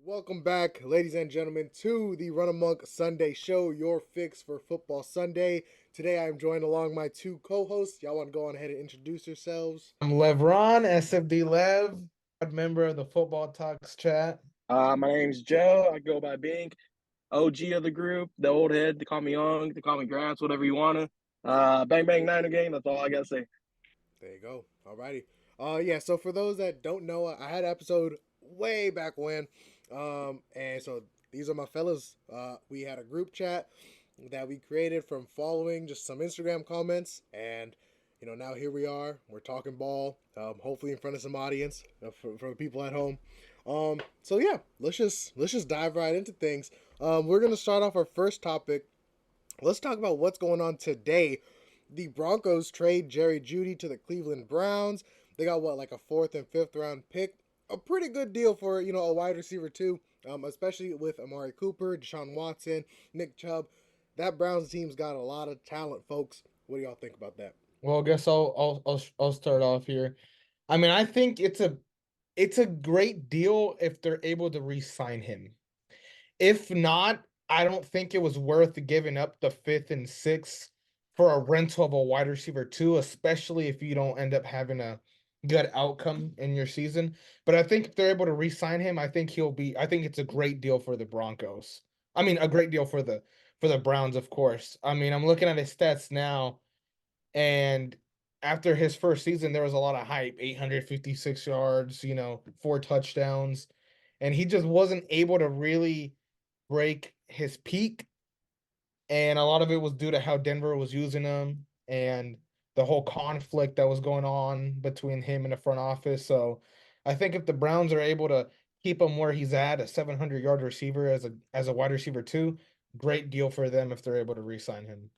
Welcome back, ladies and gentlemen, to the Run AMOK Sunday Show, your fix for football Sunday. Today I am joined along my two co-hosts. Y'all want to go on ahead and introduce yourselves? I'm Levron, SFD Lev, proud member of the Football Talks chat. My name's Joe. I go by Bink, OG of the group, the old head. They call me Young, they call me Grass, whatever you wanna. Bang bang Niner game. That's all I gotta say. There you go. Alrighty. Yeah, so for those that don't know, I had an episode way back when. And so these are my fellas. We had a group chat that we created from following just some Instagram comments, and now here we are. We're talking ball, hopefully in front of some audience for the people at home. So yeah, let's just dive right into things. We're gonna start off our first topic. Let's talk about what's going on today. The Broncos trade Jerry Jeudy to the Cleveland Browns. They got what, like a fourth and fifth round pick. A pretty good deal for a wide receiver too, especially with Amari Cooper, Deshaun Watson, Nick Chubb. That Browns team's got a lot of talent, folks. What do y'all think about that? Well, I guess I'll start off here. I mean, I think it's a great deal if they're able to re-sign him. If not, I don't think it was worth giving up the fifth and sixth for a rental of a wide receiver too, especially if you don't end up having a good outcome in your season. But I think if they're able to re-sign him, I think it's a great deal for the Broncos. I mean, a great deal for the Browns, of course. I mean, I'm looking at his stats now, and after his first season, there was a lot of hype, 856 yards, four touchdowns, and he just wasn't able to really break his peak, and a lot of it was due to how Denver was using him and the whole conflict that was going on between him and the front office. So I think if the Browns are able to keep him where he's at, a 700-yard receiver as a wide receiver too, great deal for them if they're able to re-sign him.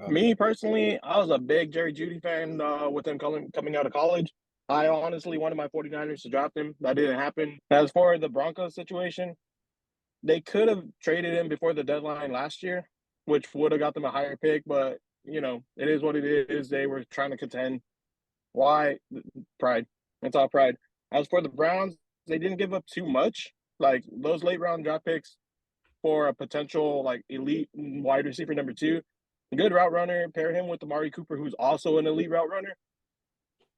Me personally, I was a big Jerry Jeudy fan with him coming out of college. I honestly wanted my 49ers to draft him. That didn't happen. As for the Broncos situation, they could have traded him before the deadline last year, which would have got them a higher pick, but it is what it is. They were trying to contend. Why? Pride. It's all pride. As for the Browns, they didn't give up too much. Like those late round draft picks for a potential like elite wide receiver number two, good route runner. Pair him with Amari Cooper, who's also an elite route runner.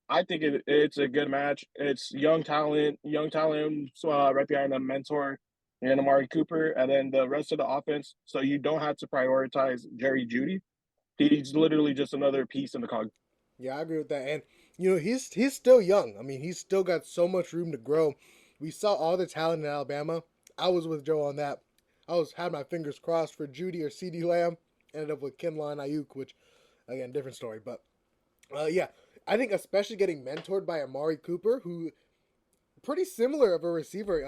I think it's a good match. It's young talent right behind a mentor and Amari Cooper, and then the rest of the offense. So you don't have to prioritize Jerry Jeudy. He's literally just another piece in the cog. Yeah, I agree with that. And he's still young. I mean, he's still got so much room to grow. We saw all the talent in Alabama. I was with Joe on that. Had my fingers crossed for Judy or CD Lamb. Ended up with Kinlaw Ayuk, which again, different story. But yeah, I think especially getting mentored by Amari Cooper, who pretty similar of a receiver.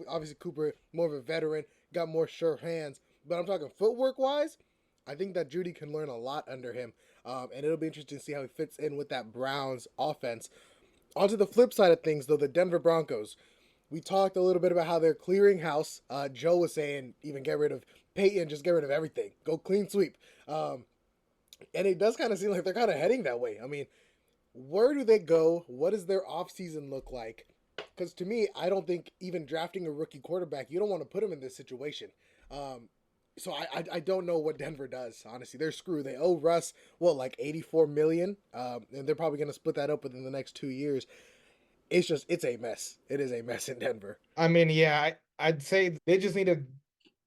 Obviously Cooper more of a veteran, got more sure hands. But I'm talking footwork wise. I think that Judy can learn a lot under him, and it'll be interesting to see how he fits in with that Browns offense. Onto the flip side of things, though, the Denver Broncos. We talked a little bit about how they're clearing house. Joe was saying even get rid of Peyton, just get rid of everything, go clean sweep. And it does kind of seem like they're kind of heading that way. I mean, where do they go? What does their offseason look like? Because to me, I don't think even drafting a rookie quarterback, you don't want to put him in this situation. So I don't know what Denver does. Honestly, they're screwed. They owe Russ like 84 million, and they're probably going to split that up within the next 2 years. It's a mess. It is a mess in Denver. I mean, yeah, I'd say they just need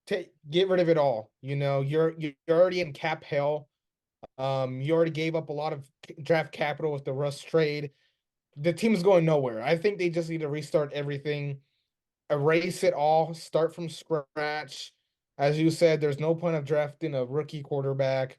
to get rid of it all. You're already in cap hell. You already gave up a lot of draft capital with the Russ trade. The team's going nowhere. I think they just need to restart everything, erase it all, start from scratch. As you said, there's no point of drafting a rookie quarterback.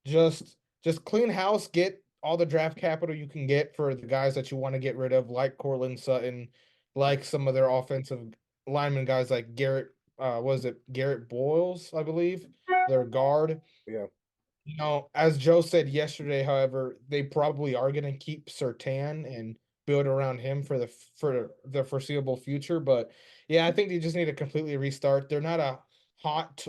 Just clean house, get all the draft capital you can get for the guys that you want to get rid of, like Cortland Sutton, like some of their offensive lineman guys like Garrett. Was it Garrett Boyles, I believe, their guard. Yeah. As Joe said yesterday, however, they probably are going to keep Surtain and build around him for the foreseeable future. But yeah, I think they just need to completely restart. Hot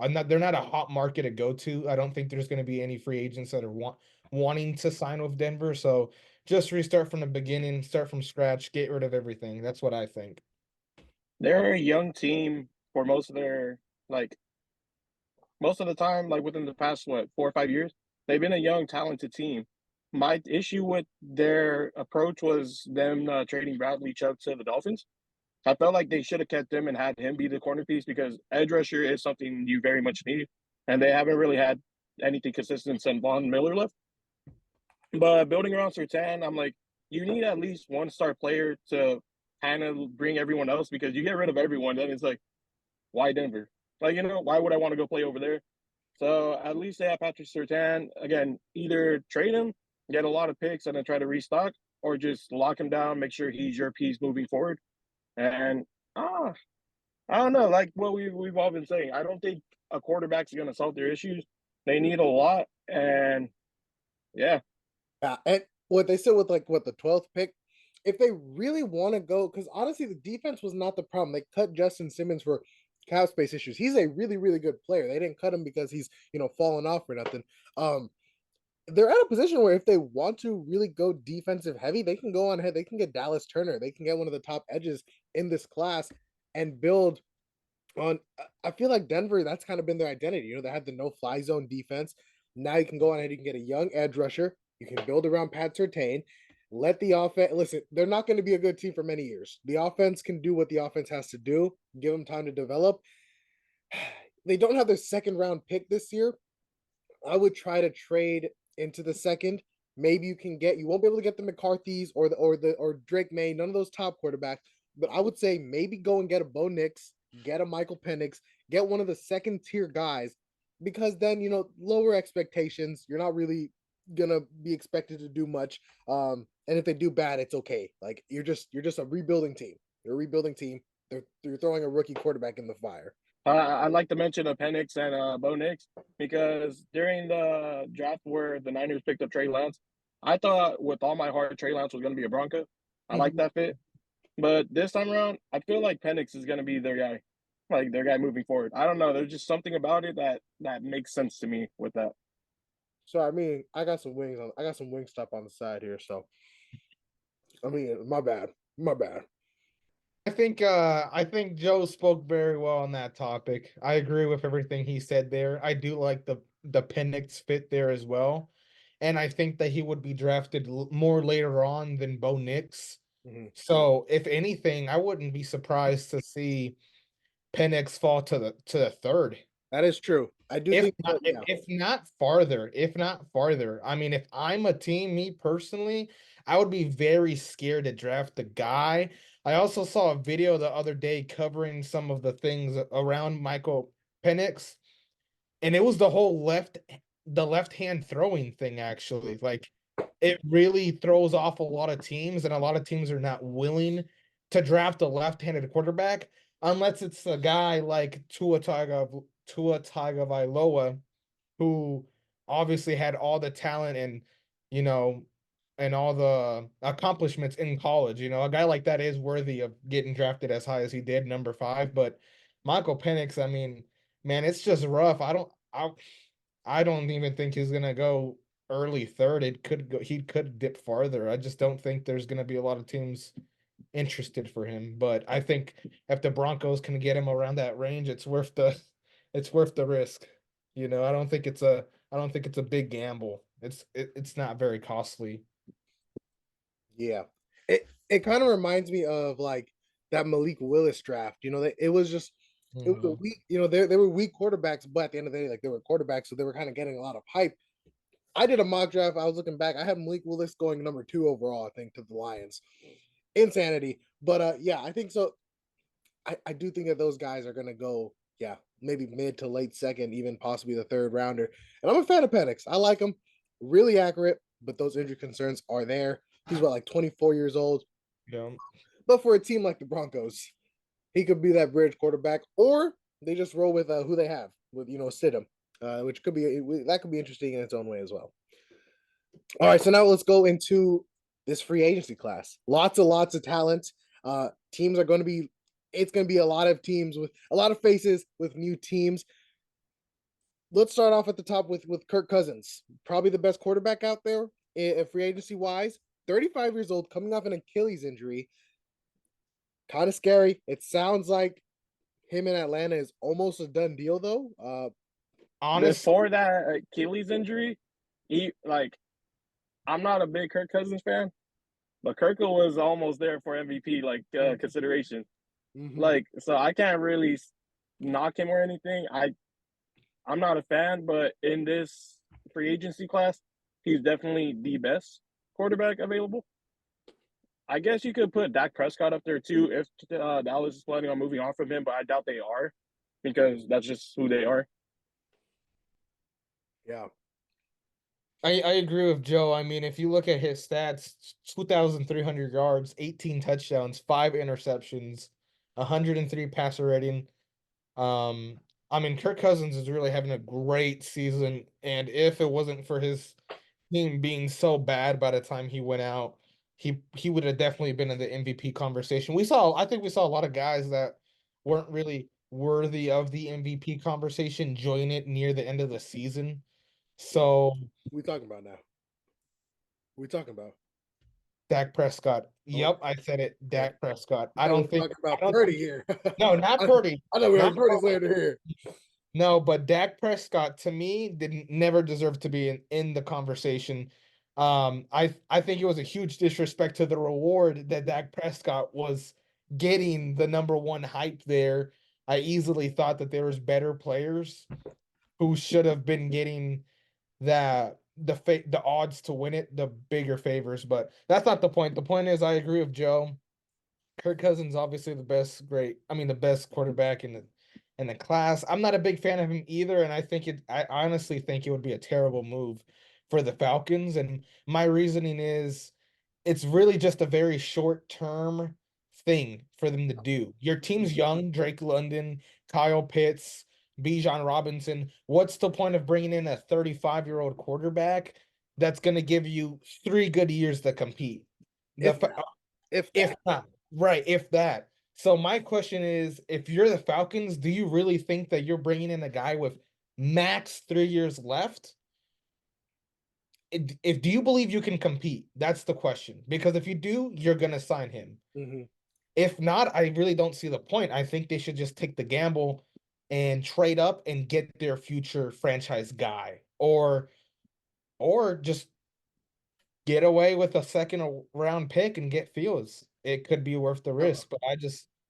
they're not a hot market to go to. I don't think there's going to be any free agents that are wanting to sign with Denver. So just restart from the beginning, start from scratch, get rid of everything. That's what I think. they're a young team for most of their like most of the time, like within the past 4 or 5 years, they've been a young, talented team. My issue with their approach was them trading Bradley Chubb to the Dolphins. I felt like they should have kept him and had him be the corner piece because edge rusher is something you very much need, and they haven't really had anything consistent since Von Miller left. But building around Sertan, I'm like, you need at least one star player to kind of bring everyone else because you get rid of everyone, then it's like, why Denver? Like, why would I want to go play over there? So at least they have Patrick Sertan. Again, either trade him, get a lot of picks, and then try to restock, or just lock him down, make sure he's your piece moving forward. And I don't know, like what we've all been saying. I don't think a quarterback's going to solve their issues. They need a lot, and yeah. Yeah, and what they said with like what the 12th pick, if they really want to go, because honestly, the defense was not the problem. They cut Justin Simmons for cap space issues. He's a really, really good player. They didn't cut him because he's fallen off or nothing. Um, they're at a position where if they want to really go defensive heavy, they can go on ahead. They can get Dallas Turner. They can get one of the top edges in this class and build on. I feel like Denver, that's kind of been their identity. They had the no fly zone defense. Now you can go on ahead. You can get a young edge rusher. You can build around Pat Surtain. Let the offense listen. They're not going to be a good team for many years. The offense can do what the offense has to do. Give them time to develop. They don't have their second round pick this year. I would try to trade into the second. Maybe you won't be able to get the McCarthy's or Drake May, none of those top quarterbacks. But I would say maybe go and get a Bo Nix, get a Michael Penix, get one of the second tier guys, because then lower expectations. You're not really gonna be expected to do much. And if they do bad, it's okay. Like you're just a rebuilding team. You're a rebuilding team. They're throwing a rookie quarterback in the fire. I'd like to mention a Penix and Bo Nix because during the draft where the Niners picked up Trey Lance, I thought with all my heart Trey Lance was going to be a Bronco. I like that fit. But this time around, I feel like Penix is going to be their guy, like their guy moving forward. I don't know. There's just something about it that makes sense to me with that. So I mean, I got some wings I got some wing stop on the side here. So I mean, my bad. My bad. I think Joe spoke very well on that topic. I agree with everything he said there. I do like the Penix fit there as well. And I think that he would be drafted more later on than Bo Nix. Mm-hmm. So if anything, I wouldn't be surprised to see Penix fall to the third. That is true. I do If think not, yeah. if not farther, if not farther. I mean, if I'm a team, me personally, I would be very scared to draft the guy. I also saw a video the other day covering some of the things around Michael Penix, and it was the left hand throwing thing actually. Like it really throws off a lot of teams, and a lot of teams are not willing to draft a left-handed quarterback unless it's a guy like Tua Tagovailoa, who obviously had all the talent you know and all the accomplishments in college. A guy like that is worthy of getting drafted as high as he did, number 5. But Michael Penix, I mean, man, it's just rough. I don't even think he's gonna go early third. He could dip farther. I just don't think there's gonna be a lot of teams interested for him. But I think if the Broncos can get him around that range, it's worth the risk. I don't think it's a big gamble. It's not very costly. Yeah. It kind of reminds me of like that Malik Willis draft. It was just it was a Mhm. weak, they were weak quarterbacks, but at the end of the day, like they were quarterbacks, so they were kind of getting a lot of hype. I did a mock draft. I was looking back. I had Malik Willis going number 2 overall, I think, to the Lions. Insanity. But yeah, I think so. I do think that those guys are gonna go, yeah, maybe mid to late second, even possibly the third rounder. And I'm a fan of Penix. I like him, really accurate, but those injury concerns are there. He's about like 24 years old. Yeah. But for a team like the Broncos, he could be that bridge quarterback, or they just roll with who they have with Stidham, which could be that could be interesting in its own way as well. All right, so now let's go into this free agency class. Lots of talent. Teams are going to be. It's going to be a lot of teams with a lot of faces with new teams. Let's start off at the top with Kirk Cousins, probably the best quarterback out there in free agency wise. 35 years old, coming off an Achilles injury. kind of scary. It sounds like him in Atlanta is almost a done deal, though. Honestly, Before that Achilles injury, he like I'm not a big Kirk Cousins fan, but Kirk was almost there for MVP consideration. mm-hmm. Like, so I can't really knock him or anything. I'm not a fan, but in this free agency class, he's definitely the best quarterback available. I guess you could put Dak Prescott up there too if Dallas is planning on moving off of him, but I doubt they are because that's just who they are. Yeah. I agree with Joe. I mean, if you look at his stats, 2,300 yards, 18 touchdowns, 5 interceptions, 103 passer rating. Um, I mean, Kirk Cousins is really having a great season, and if it wasn't for his team being so bad by the time he went out, he would have definitely been in the MVP conversation. I think we saw a lot of guys that weren't really worthy of the MVP conversation join it near the end of the season. Yeah. So We talking about now? We talking about? Dak Prescott. Oh, Yep, I said it. okay. Dak Prescott. I thought we were talking I about don't Purdy here. no, not I, Purdy. I thought we were Not Purdy Purdy. slander here. No, but Dak Prescott to me didn't never deserve to be in the conversation. I think it was a huge disrespect to the reward that Dak Prescott was getting the number one hype there. I easily thought that there was better players who should have been getting the odds to win it, the bigger favors, but that's not the point. The point is I agree with Joe. Kirk Cousins obviously the best quarterback in the class. I'm not a big fan of him either, and I honestly think it would be a terrible move for the Falcons. And my reasoning is it's really just a very short term thing for them to do. Your team's young, Drake London, Kyle Pitts, Bijan Robinson. What's the point of bringing in a 35-year-old quarterback that's going to give you 3 good years to compete? The If fa- that, if if that, not, right, if that. So my question is, if you're the Falcons, do you really think that you're bringing in a guy with max 3 years left? If do you believe you can compete? That's the question. Because if you do, you're gonna sign him. mhm. If not, I really don't see the point. I think they should just take the gamble and trade up and get their future franchise guy, or just get away with a second round pick and get Fields. It could be worth the risk, but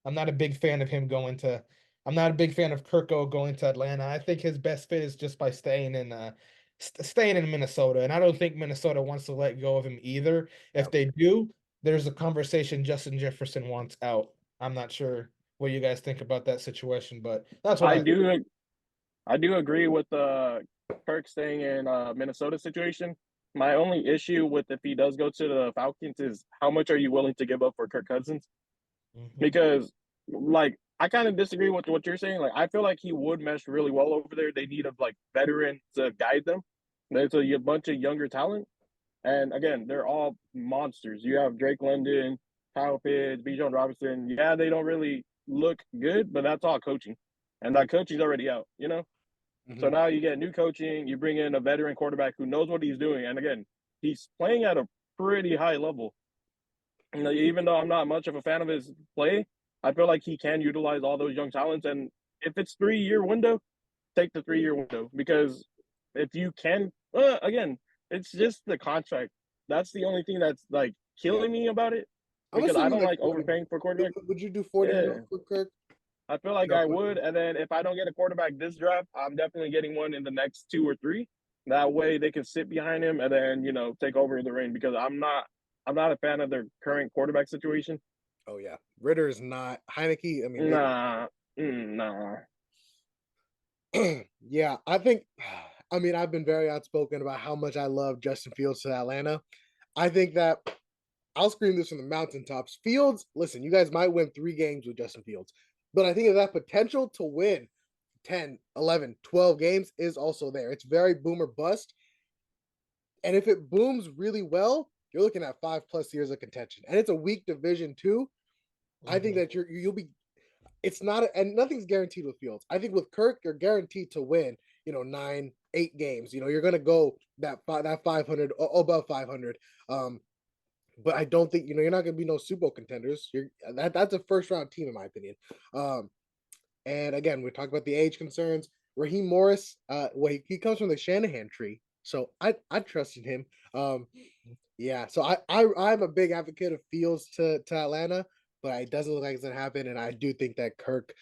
I'm not a big fan of him going to. I'm not a big fan of Kirko going to Atlanta. I think his best fit is just by staying in Minnesota, and I don't think Minnesota wants to let go of him either. Yeah. If they do, there's a conversation Justin Jefferson wants out. I'm not sure what you guys think about that situation, but that's what I I think. do I do agree with the Kirk staying in Minnesota situation. My only issue with if he does go to the Falcons is how much are you willing to give up for Kirk Cousins? Mhm. Because like I kind of disagree with what you're saying. Like I feel like he would mesh really well over there. They need a veteran to guide them. There's a bunch of younger talent, and again, they're all monsters. You have Drake London, Kyle Pitts, Bijan Robinson. Yeah, they don't really look good, but that's all coaching, and that coaching's already out. So Mhm. now you get new coaching. You bring in a veteran quarterback who knows what he's doing, and again, he's playing at a pretty high level. Even though I'm not much of a fan of his play, I feel like he can utilize all those young talents. And if it's 3 year window, take the 3 year window because if you can, again, it's just the contract. That's the only thing that's Yeah. killing me about it I'm because I assuming don't like like 40. overpaying for quarterback. Would you do 40 Yeah, mil for Kirk? I feel like No, I but would. And then if I don't get a quarterback this draft, I'm definitely getting one in the next 2 or 3. That way they can sit behind him and then take over the reign because I'm not a fan of their current quarterback situation. oh yeah, Ritter is not Heineke. I mean, Nah, nah. yeah, I think. I mean, I've been very outspoken about how much I love Justin Fields to Atlanta. I think that I'll scream this from the mountaintops. Fields, listen, you guys might win 3 games with Justin Fields, but I think that potential to win 10, 11, 12 games is also there. It's very boomer bust. And if it booms really well, you're looking at 5+ years of contention. And it's a weak division too. I think Mhm. that you'll be it's not and nothing's guaranteed with Fields. I think with Kirk, you're guaranteed to win, 9, 8 games. You're gonna go that 500 above 500. but I don't think you're not going to be no Super Bowl contenders. That's a first round team in my opinion. And again, we talk about the age concerns. Raheem Morris, well, he comes from the Shanahan tree, so I trusted him. Yeah, so I'm a big advocate of Fields to Atlanta, but it doesn't look like it's gonna happen. And I do think that Kirk,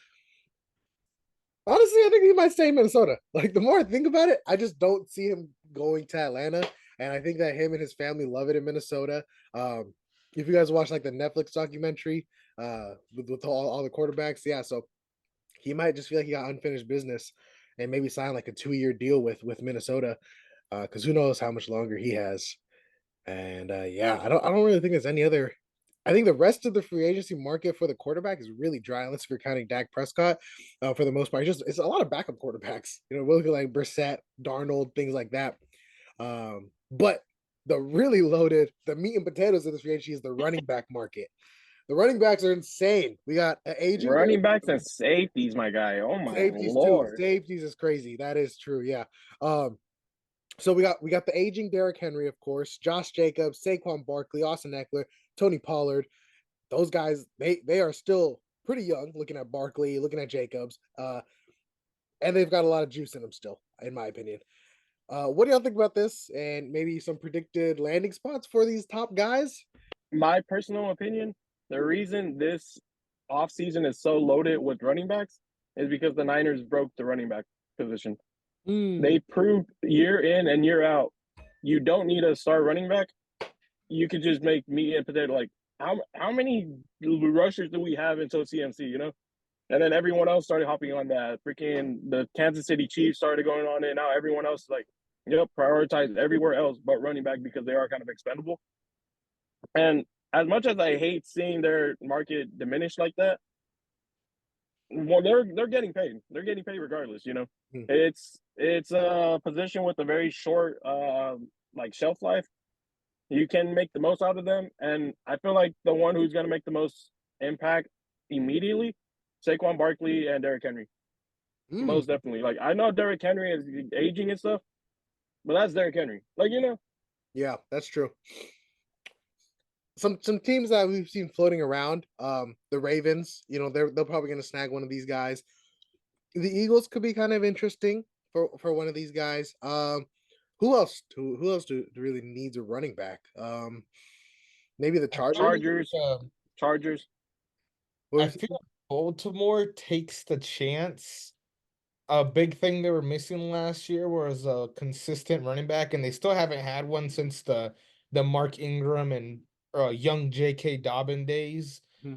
honestly, I think he might stay in Minnesota. Like the more I think about it, I just don't see him going to Atlanta. And I think that him and his family love it in Minnesota. If you guys watch like the Netflix documentary, with all the quarterbacks, yeah, so he might just feel like he got unfinished business and maybe sign like a 2-year deal with Minnesota, because who knows how much longer he has. And yeah, I don't really think there's any other. I think the rest of the free agency market for the quarterback is really dry, unless you're counting Dak Prescott. For the most part, it's a lot of backup quarterbacks. We're looking like Brissett, Darnold, things like that. But the really loaded, the meat and potatoes of this free agency is the running back market. The running backs are insane. We got an aging Running backs and safeties, my guy. Oh my safeties too. lord. Safeties is crazy. That is true. Yeah. So we got the aging Derrick Henry, of course, Josh Jacobs, Saquon Barkley, Austin Eckler, Tony Pollard. Those guys, they are still pretty young. Looking at Barkley, looking at Jacobs, and they've got a lot of juice in them still, in my opinion. What do y'all think about this? And maybe some predicted landing spots for these top guys? My personal opinion, the reason this offseason is so loaded with running backs is because the Niners broke the running back position. They proved year in and year out, you don't need a star running back. You could just make meat and potato. Like how many rushers do we have until CMC? And then everyone else started hopping on that. Freaking the Kansas City Chiefs started going on it. Now everyone else is like, prioritize everywhere else but running back because they are kind of expendable. And as much as I hate seeing their market diminish like that, well, they're getting paid. They're getting paid regardless. Hmm. It's a position with a very short like shelf life. You can make the most out of them, and I feel like the one who's going to make the most impact immediately, Saquon Barkley and Derrick Henry, most definitely. Like I know Derrick Henry is aging and stuff, but that's Derrick Henry. Yeah, that's true. Some teams that we've seen floating around, the Ravens, they're probably going to snag one of these guys. The Eagles could be kind of interesting for one of these guys. Who else? Who else do really needs a running back? Maybe the Chargers. Chargers. I feel like Baltimore takes the chance. A big thing they were missing last year was a consistent running back, and they still haven't had one since the Mark Ingram and young J.K. Dobbin days. Hmm.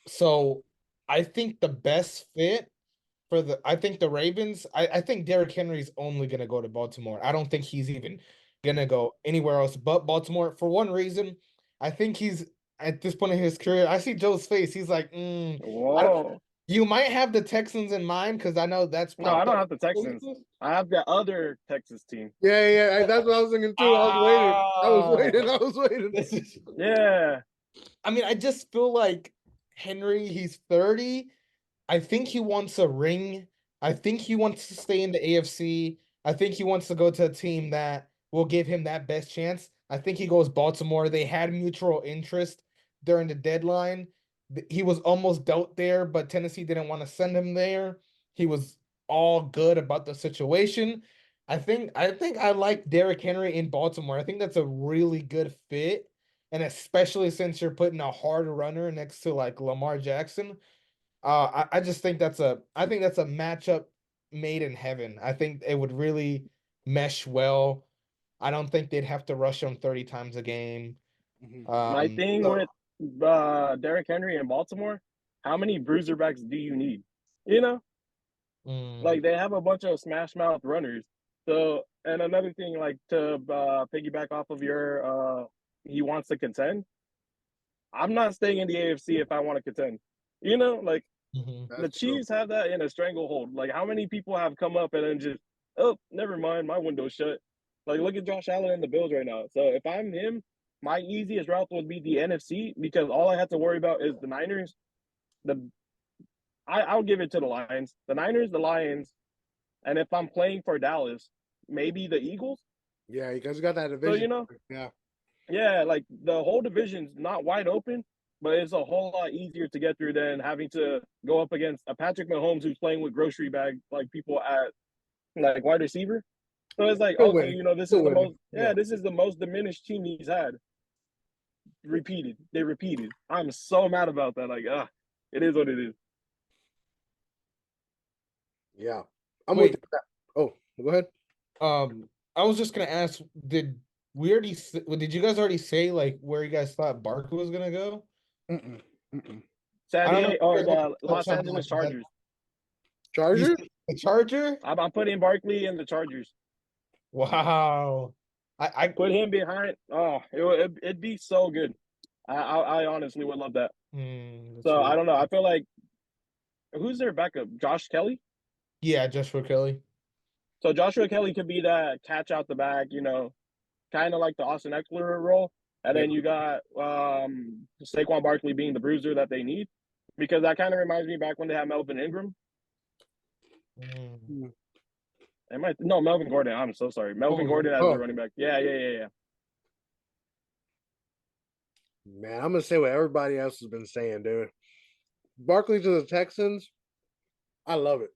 So I think the best fit I think the Ravens, I think Derrick Henry's only gonna go to Baltimore. I don't think he's even gonna go anywhere else but Baltimore for one reason. I think he's at this point in his career. I see Joe's face. He's like, I don't. Whoa. You might have the Texans in mind because I know that's No, I popped don't up. have the Texans. I have the other Texas team. Yeah. That's what I was thinking too. I was waiting. This is, Yeah. I mean, I just feel like Henry, he's 30. I think he wants a ring. I think he wants to stay in the AFC. I think he wants to go to a team that will give him that best chance. I think he goes Baltimore. They had mutual interest during the deadline. He was almost dealt there, but Tennessee didn't want to send him there. He was all good about the situation. I think I like Derrick Henry in Baltimore. I think that's a really good fit. And especially since you're putting a hard runner next to like Lamar Jackson. I just think I think that's a matchup made in heaven. I think it would really mesh well. I don't think they'd have to rush him 30 times a game. My thing So, with Derrick Henry in Baltimore, how many bruiser backs do you need? You know, like they have a bunch of smash mouth runners. So, and another thing, like to piggyback off of your, he wants to contend. I'm not staying in the AFC if I want to contend. Like the That's true. Chiefs have that in a stranglehold. Like how many people have come up and then just, oh, never mind, my window's shut. Like look at Josh Allen and the Bills right now. So if I'm him, my easiest route would be the NFC because all I have to worry about is the Niners. I'll give it to the Lions. The Niners, the Lions, and if I'm playing for Dallas, maybe the Eagles. Yeah, you guys got that So division. Yeah. Yeah, like the whole division's not wide open, but it's a whole lot easier to get through than having to go up against a Patrick Mahomes who's playing with grocery bag like people at like wide receiver. So it's like, Still okay, winning. this is Still the winning. most Yeah. this is the most diminished team he's had. Repeated. They repeated. I'm so mad about that. Like, it is what it is. Yeah. I'm with Wait, that. Oh, go ahead. I was just gonna ask, did you guys already say like where you guys thought Barkley was gonna go? Mm-mm. Mm-mm. San I don't know if Diego or you guys want the to touch Los on Angeles that. Chargers. You Chargers? said the Charger? I'm putting Barkley in the Chargers. Wow. I Put him behind. Oh, it'd be so good. I honestly would love that. that's So I really don't know. I feel like who's their backup? Josh Kelly. yeah, just for Kelly. So Joshua Kelly could be that catch out the back, kind of like the Austin Eckler role. And Yeah. then you got Saquon Barkley being the bruiser that they need, because that kind of reminds me back when they had Melvin Ingram. Mm. Mm. No, Melvin Gordon. I'm so sorry, Melvin Oh, Gordon as the Oh, running back. Yeah. man, I'm gonna say what everybody else has been saying, dude. Barkley to the Texans. I love it.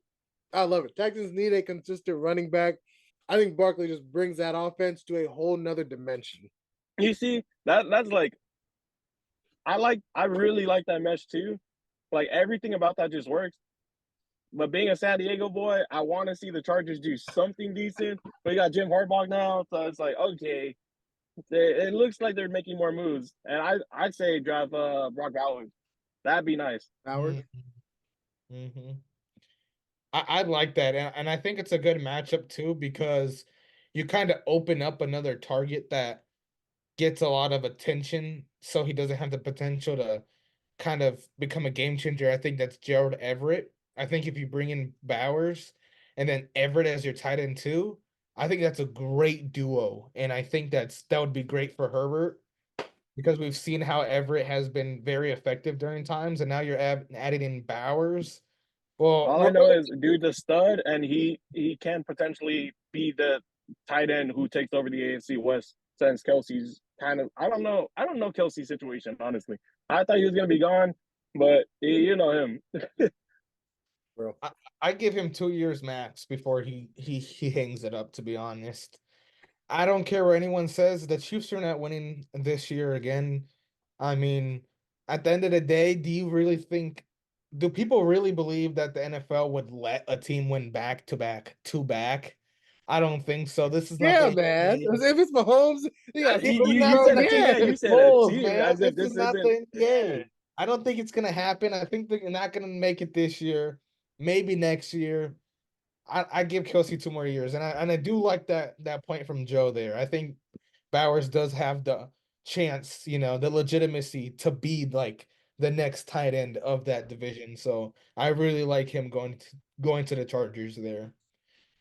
I love it. Texans need a consistent running back. I think Barkley just brings that offense to a whole nother dimension. You see that's like I really like that mesh too. Like everything about that just works. But being a San Diego boy, I want to see the Chargers do something decent. But you got Jim Harbaugh now, so it's like, okay, it looks like they're making more moves. And I'd say draft Brock Bowers. That'd be nice. Howard. mm-hmm. I like that, and I think it's a good matchup too because you kind of open up another target that gets a lot of attention, so he doesn't have the potential to kind of become a game changer. I think that's Gerald Everett. I think if you bring in Bowers and then Everett as your tight end too, I think that's a great duo, and I think that would be great for Herbert because we've seen how Everett has been very effective during times, and now you're adding in Bowers. Well, All I we're know is dude's a stud, and he can potentially be the tight end who takes over the AFC West since Kelsey's kind of I don't know Kelsey's situation honestly. I thought he was gonna be gone, but you know him. Bro. I give him 2 years max before he hangs it up. To be honest, I don't care what anyone says. The Chiefs are not winning this year again. I mean, at the end of the day, do people really believe that the NFL would let a team win back to back to back? I don't think so. This is not Yeah, the man. NBA. If it's Mahomes, you got This people is You not bro. said the a team, Yeah. yeah. You Texas said a Bulls, team man. as if This this is not isn't. the Yeah, NBA. I don't think it's gonna happen. I think they're not gonna make it this year. Maybe next year. I give Kelsey 2 more years, and I do like that point from Joe there. I think Bowers does have the chance, the legitimacy to be like the next tight end of that division. So I really like him going to the Chargers there.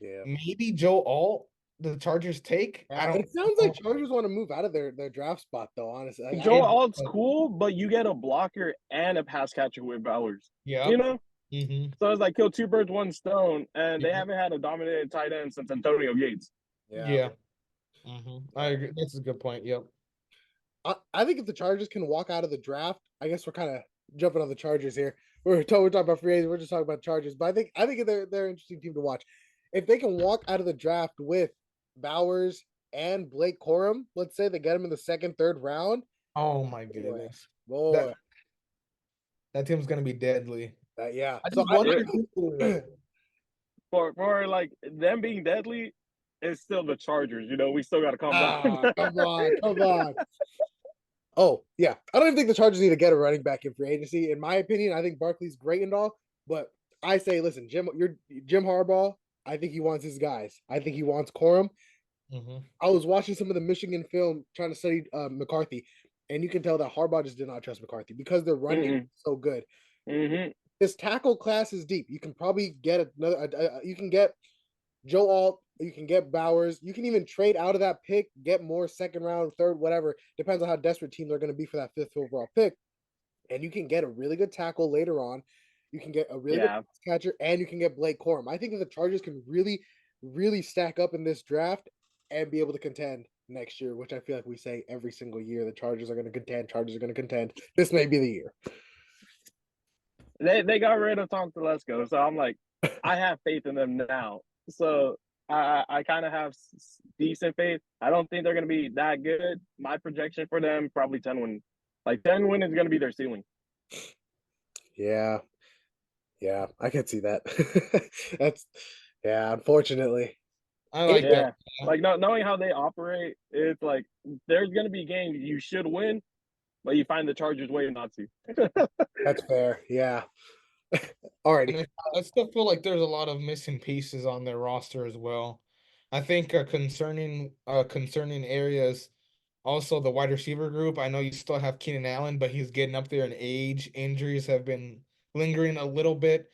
Yeah. Maybe Joe Alt, the Chargers take. I Yeah. don't It sounds like know. Chargers want to move out of their draft spot though, honestly. Joe Alt's cool, but you get a blocker and a pass catcher with Bowers. You Yep. know, Mm-hmm. so it's like kill two birds, one stone, and they haven't had a dominant tight end since Antonio Gates. Yeah. Yeah. Mm-hmm. I agree. That's a good point. Yep. I think if the Chargers can walk out of the draft, I guess we're kind of jumping on the Chargers here. We're talking about free agents. We're just talking about Chargers, but I think they're an interesting team to watch. If they can walk out of the draft with Bowers and Blake Corum, let's say they get him in the second, third round. Oh my Boy, goodness. That boy, that team's gonna be deadly. yeah. I So just wonder It, who. for like them being deadly, it's still the Chargers. We still got to calm down. come on, come on. Oh yeah, I don't even think the Chargers need to get a running back in free agency. In my opinion, I think Barkley's great and all, but I say, listen, Jim Harbaugh. I think he wants his guys. I think he wants Corum. Mhm. I was watching some of the Michigan film trying to study McCarthy, and you can tell that Harbaugh just did not trust McCarthy because their run game is so good. Mm-hmm. His tackle class is deep. You can probably get another. You can get Joe Alt. You can get Bowers. You can even trade out of that pick, get more second round, third, whatever. Depends on how desperate teams are going to be for that fifth overall pick. And you can get a really good tackle later on. You can get a really good Yeah. catcher, and you can get Blake Corum. I think that the Chargers can really, really stack up in this draft and be able to contend. next year, which I feel like we say every single year. The Chargers are going to contend. Chargers are going to contend. This may be the year. They got rid of Tom Telesco, so I'm like, I have faith in them now. So I kind of have decent faith. I don't think they're going to be that good. My projection for them probably 10 win. Like 10 win is going to be their ceiling. Yeah, yeah, I can see that. That's unfortunately. I like that. Yeah, like knowing how they operate, it's like there's going to be games you should win, but you find the Chargers way not to. That's fair. Yeah. Alrighty. And I still feel like there's a lot of missing pieces on their roster as well. I think concerning areas also the wide receiver group. I know you still have Keenan Allen, but he's getting up there in age. Injuries have been lingering a little bit,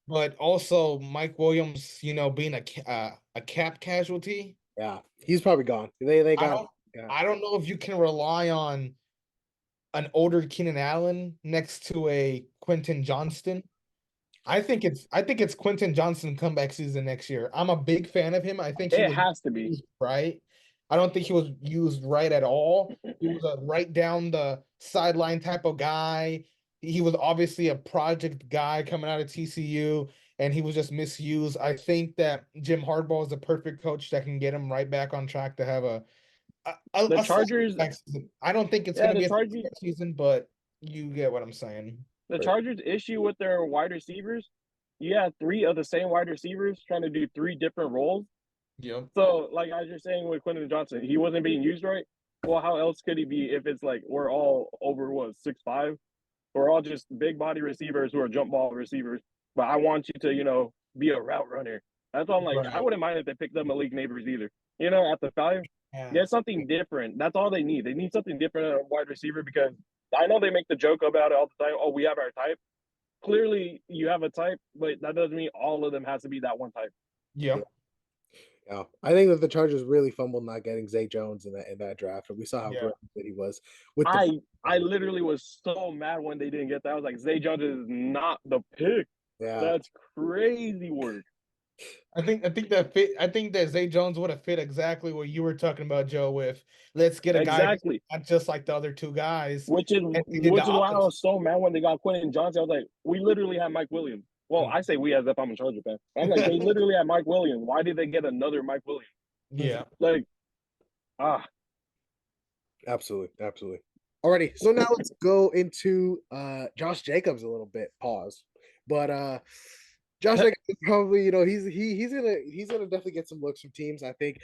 but also Mike Williams, being a cap casualty. Yeah, he's probably gone. They I got. don't Yeah. I don't know if you can rely on an older Keenan Allen next to a Quentin Johnston. I think it's Quentin Johnson comeback season next year. I'm a big fan of him. I think he It was has to be. used right. I don't think he was used right at all. He was a right down the sideline type of guy. He was obviously a project guy coming out of TCU, and he was just misused. I think that Jim Harbaugh is the perfect coach that can get him right back on track to have The a solid Chargers, season. I don't think it's going yeah, to the be a Chargers, season, but you get what I'm saying. the Chargers issue with their wide receivers. You had three of the same wide receivers trying to do three different roles. Yep. So, like I was just saying with Quentin Johnson, he wasn't being used right. Well, how else could he be if it's like we're all over 6'5"? We're all just big body receivers who are jump ball receivers. But I want you to, be a route runner. That's why I'm like, I Right. wouldn't mind if they picked up Malik Neighbors either. At the 5, Yeah. get something different. That's all they need. They need something different at a wide receiver because I know they make the joke about it all the time. Oh, we have our type. Clearly, you have a type, but that doesn't mean all of them has to be that one type. Yeah. Yep. Yeah, I think that the Chargers really fumbled not getting Zay Jones in that draft, and we saw how Yeah. great he was with the. I literally was so mad when they didn't get that. I was like, Zay Jones is not the pick. Yeah, That's crazy work. I think that Zay Jones would have fit exactly what you were talking about, Joe, with let's get a guy who's Exactly. not just like the other two guys. Which is And he did the which is why I opposite. was so mad when they got Quentin Johnson. I was like, we literally have Mike Williams. Well, I say we as if I'm a Charger fan. I'm like, they literally had Mike Williams. Why did they get another Mike Williams? Yeah. Like, absolutely, absolutely. Alrighty, so now let's go into Josh Jacobs a little bit. Pause, but Josh Jacobs is probably he's gonna definitely get some looks from teams. I think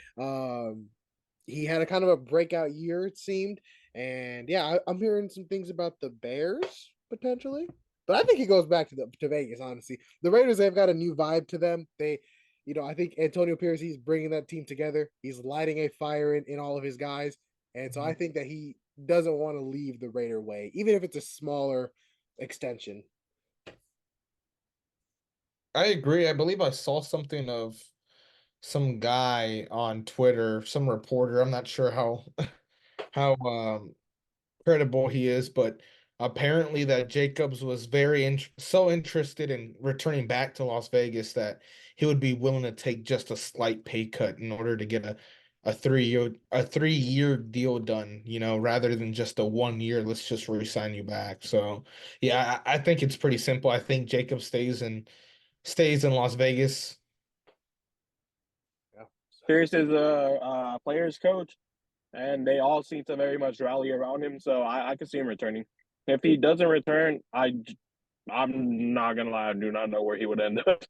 he had a kind of a breakout year, it seemed. And yeah, I'm hearing some things about the Bears potentially, but I think he goes back to Vegas. Honestly, the Raiders, they've got a new vibe to them. I think Antonio Pierce, he's bringing that team together. He's lighting a fire in all of his guys, and so I think that he doesn't want to leave the Raider way, even if it's a smaller extension. I agree. I believe I saw something of some guy on Twitter, some reporter. I'm not sure how credible he is, but apparently that Jacobs was so interested in returning back to Las Vegas that he would be willing to take just a slight pay cut in order to get a 3-year deal done, rather than just a 1 year, let's just re-sign you back. So yeah, I think it's pretty simple. I think Jacob stays in Las Vegas. Yeah. Pierce is a players coach, and they all seem to very much rally around him. So I could see him returning. If he doesn't return, I'm not gonna lie, I do not know where he would end up.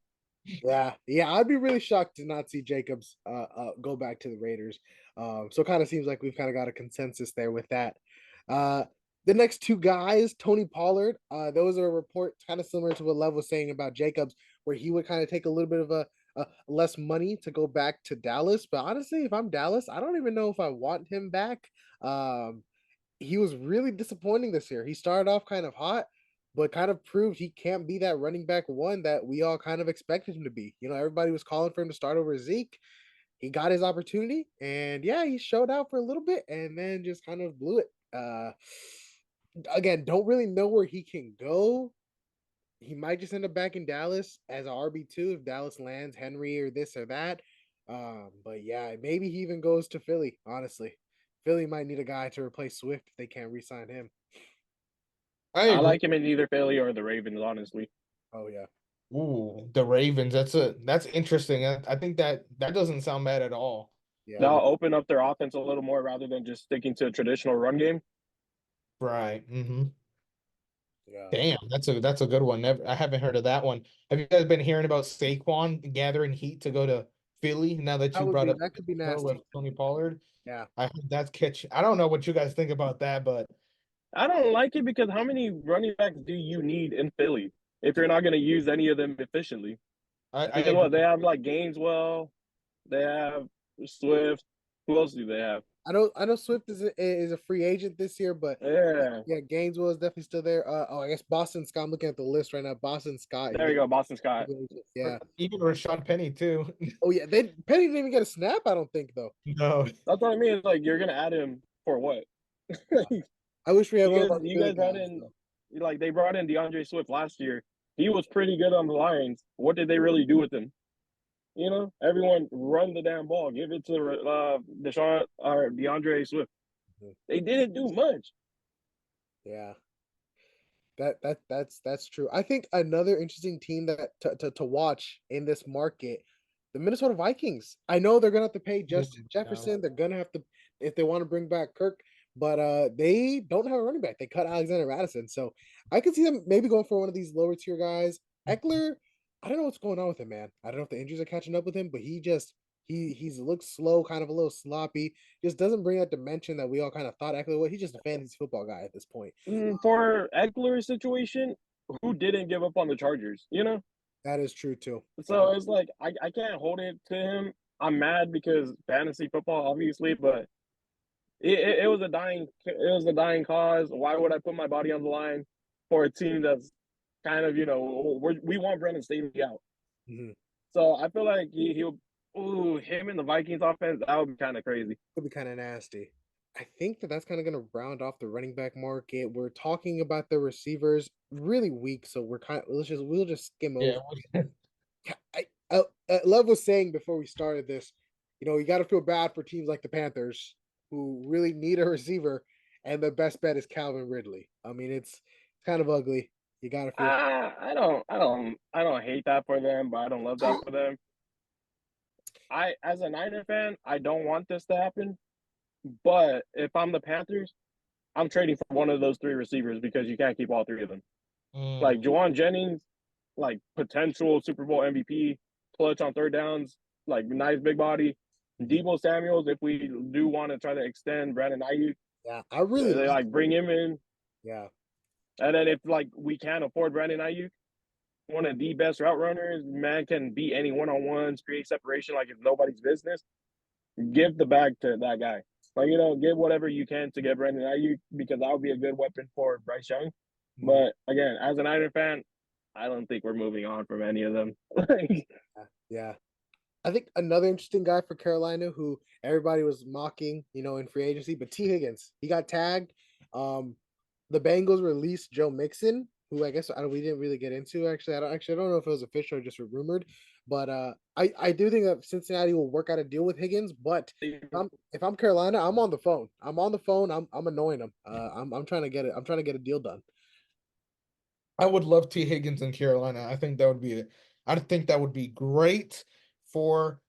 Yeah, I'd be really shocked to not see Jacobs go back to the Raiders. So it kind of seems like we've kind of got a consensus there with that. Uh, the next two guys, Tony Pollard, those are reports kind of similar to what Lev was saying about Jacobs, where he would kind of take a little bit of a less money to go back to Dallas. But honestly, if I'm Dallas, I don't even know if I want him back. He was really disappointing this year. He started off kind of hot, but kind of proved he can't be that running back one that we all kind of expected him to be. Everybody was calling for him to start over Zeke. He got his opportunity, and yeah, he showed out for a little bit, and then just kind of blew it. Again, don't really know where he can go. He might just end up back in Dallas as a RB2 if Dallas lands Henry or this or that. But yeah, maybe he even goes to Philly, honestly. Philly might need a guy to replace Swift if they can't re-sign him. I I agree. like him in either Philly or the Ravens, honestly. Oh yeah. Ooh, the Ravens. That's interesting. I think that doesn't sound bad at all. Yeah. That'll open up their offense a little more rather than just sticking to a traditional run game. Right. Mm-hmm. Yeah. Damn, that's a good one. Never, I haven't heard of that one. Have you guys been hearing about Saquon gathering heat to go to Philly now that you brought up That could be with nasty. Tony Pollard? Yeah. I heard that's catch. I don't know what you guys think about that, but I don't like it because how many running backs do you need in Philly if you're not going to use any of them efficiently? I Because what they agree. have like Gaineswell, they have Swift. Who else do they have? I know Swift is a free agent this year, but Yeah, yeah, Gainesville is definitely still there. I guess Boston Scott. I'm looking at the list right now. Boston Scott. there you go, Boston Scott. Yeah. Even Rashad Penny too. Oh yeah. Penny didn't even get a snap. I don't think though. No. That's what I mean. Like you're gonna add him for what? you I wish we had one of our you Philly guys brought guys in though. like they brought in DeAndre Swift last year. He was pretty good on the Lions. What did they really do with him? You know, everyone run the damn ball. Give it to Deshaun or DeAndre Swift. They didn't do much. Yeah. That's true. I think another interesting team that to watch in this market, the Minnesota Vikings. I know they're gonna have to pay Justin No. Jefferson. They're gonna have to if they want to bring back Kirk, but they don't have a running back. They cut Alexander Madison, so I could see them maybe going for one of these lower tier guys. Eckler, I don't know what's going on with him, man. I don't know if the injuries are catching up with him, but he's looks slow, kind of a little sloppy. Just doesn't bring that dimension that we all kind of thought Eckler was. He's just a fantasy football guy at this point. For Eckler's situation, who didn't give up on the Chargers? You know, That is true too. so it's like I can't hold it to him. I'm mad because fantasy football, obviously, but it was a dying cause. Why would I put my body on the line for a team that's kind of we want Brandon Staley out? Mhm. So I feel like he'll him in the Vikings offense that would be kind of crazy. Could be kind of nasty. I think that's kind of going to round off the running back market. We're talking about the receivers really weak, so we'll just skim over. Yeah. Love was saying before we started this, you got to feel bad for teams like the Panthers who really need a receiver, and the best bet is Calvin Ridley. I mean, it's kind of ugly. You got to feel. I don't hate that for them, but I don't love that for them. As a Niner fan, I don't want this to happen. But if I'm the Panthers, I'm trading for one of those three receivers because you can't keep all three of them. Like Juwan Jennings, like potential Super Bowl MVP, clutch on third downs, like nice big body. Debo Samuels, if we do want to try to extend Brandon Ayuk, Yeah, I really they like bring him in. Yeah. And then if like we can't afford Brandon Ayuk, one of the best route runners, man can beat any one-on-ones, create separation like it's nobody's business. Give the bag to that guy. Like, give whatever you can to get Brandon Ayuk because that would be a good weapon for Bryce Young. But again, as an Niner fan, I don't think we're moving on from any of them. Yeah. I think another interesting guy for Carolina who everybody was mocking, in free agency, but T. Higgins, he got tagged. The Bengals released Joe Mixon, who I guess we didn't really get into. Actually, I don't know if it was official or just rumored, but I do think that Cincinnati will work out a deal with Higgins. But if I'm Carolina, I'm on the phone. I'm annoying them. I'm trying to get it. I'm trying to get a deal done. I would love T. Higgins in Carolina. I think that would be great for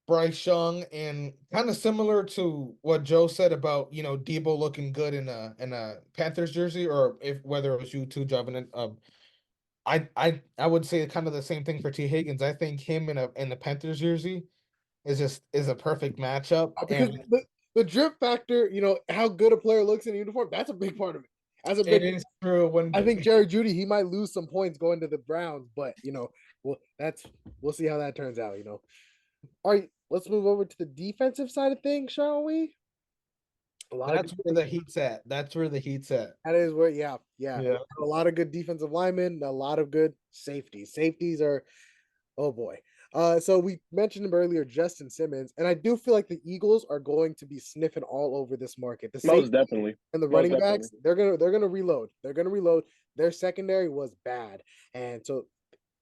Bryce Young, and kind of similar to what Joe said about Debo looking good in a Panthers jersey, or if whether it was you too, Jovin. I would say kind of the same thing for T. Higgins. I think him in the Panthers jersey is a perfect matchup, Because and the drip factor, how good a player looks in a uniform, that's a big part of it. That's a it big. is true when I think Jerry Judy, he might lose some points going to the Browns, but we'll see how that turns out. All right, let's move over to the defensive side of things, shall we? A lot of that's where the heat's at. That's where the heat's at. that is where, yeah. Yeah. A lot of good defensive linemen, a lot of good safeties. Safeties are, oh boy. So we mentioned him earlier, Justin Simmons, and I do feel like the Eagles are going to be sniffing all over this market. The Most safety definitely. and the Most running definitely. backs, they're gonna reload. They're gonna reload. Their secondary was bad, and so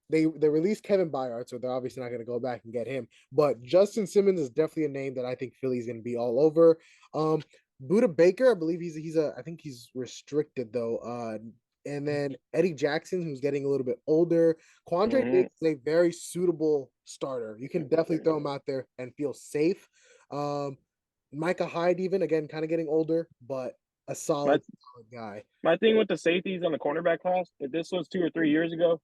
they released Kevin Byard, so they're obviously not gonna go back and get him. But Justin Simmons is definitely a name that I think Philly's gonna be all over. Buda Baker, I believe I think he's restricted though. And then Eddie Jackson, who's getting a little bit older. Quandre Hmm. Diggs is a very suitable starter. You can definitely throw him out there and feel safe. Um, Micah Hyde, even again, kind of getting older, but a My solid guy. my thing with the safeties on the cornerback class, if this was 2 or 3 years ago,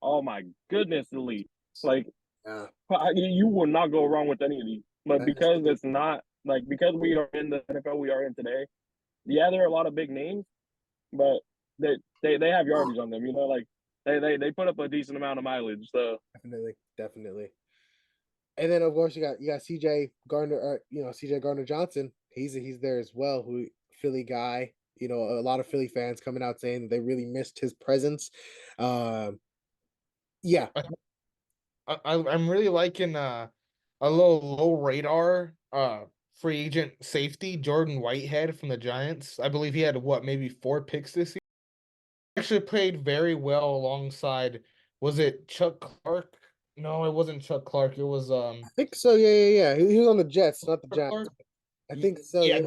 oh my goodness, elite. Like Yeah, you will not go wrong with any of these. But that is because true. it's not like because we are in the NFL we are in today, yeah, there are a lot of big names, but they have yardage on them. Like they put up a decent amount of mileage. So Definitely, definitely. And then of course you got CJ Gardner, CJ Gardner Johnson. He's there as well. Who Philly guy. A lot of Philly fans coming out saying that they really missed his presence. Um, yeah, I'm really liking a little low radar free agent safety Jordan Whitehead from the Giants. I believe he had what, maybe 4 picks this year. Actually played very well alongside, was it Chuck Clark? No, it wasn't Chuck Clark. It was I think so. Yeah. He was on the Jets, not the Chuck Giants. Clark. I think so. Yeah,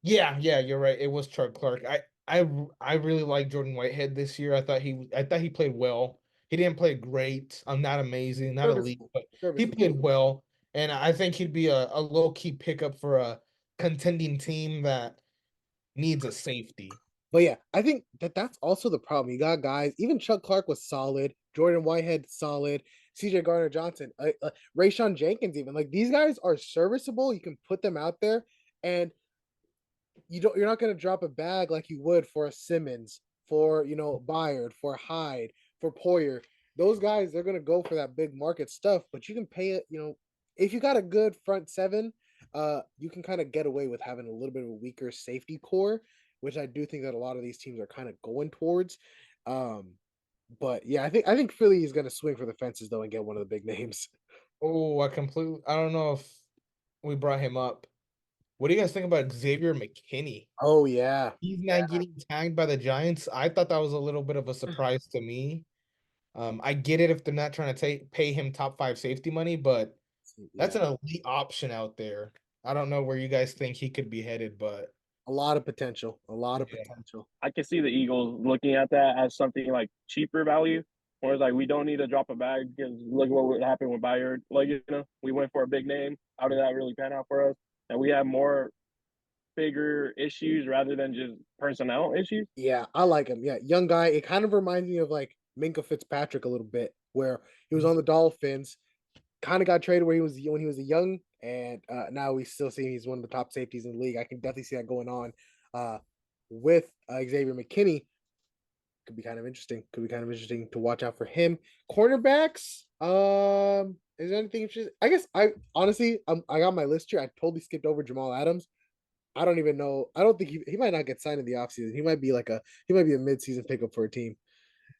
Yeah. yeah, you're right. It was Chuck Clark. I really like Jordan Whitehead this year. I thought he played well. He didn't play great. I'm not amazing, not elite, Serviceable, but he serviceable. played well. And I think he'd be a low key pickup for a contending team that needs a safety. But yeah, I think that's also the problem. You got guys. Even Chuck Clark was solid. Jordan Whitehead solid. CJ Garner Johnson, Rayshon Jenkins, even like these guys are serviceable. You can put them out there, and you're not going to drop a bag like you would for a Simmons, for Byard, for Hyde, for Poyer. Those guys, they're going to go for that big market stuff, but you can pay it. If you got a good front seven, you can kind of get away with having a little bit of a weaker safety core, which I do think that a lot of these teams are kind of going towards. Um, but yeah, I think Philly is going to swing for the fences though and get one of the big names. Oh, I don't know if we brought him up. What do you guys think about Xavier McKinney? Oh yeah, He's not getting tagged by the Giants. I thought that was a little bit of a surprise to me. I get it if they're not trying to pay him top 5 safety money, but that's yeah. an elite option out there. I don't know where you guys think he could be headed, but A lot of potential. A lot of yeah, potential. I can see the Eagles looking at that as something like cheaper value. Whereas like we don't need to drop a bag because look what would happen with Bayard. Like we went for a big name. How did that really pan out for us? And we have more bigger issues rather than just personnel issues. Yeah, I like him. Yeah, young guy. It kind of reminds me of like Minka Fitzpatrick a little bit, where he was on the Dolphins, kind of got traded where he was when he was a young, and now we still see he's one of the top safeties in the league. I can definitely see that going on uh, with Xavier McKinney. Could be kind of interesting. Could be kind of interesting to watch out for him. Cornerbacks. Is there anything interesting? I guess I honestly, I got my list here. I totally skipped over Jamal Adams. I don't even know. I don't think he might not get signed in the offseason. He might be a mid-season pickup for a team.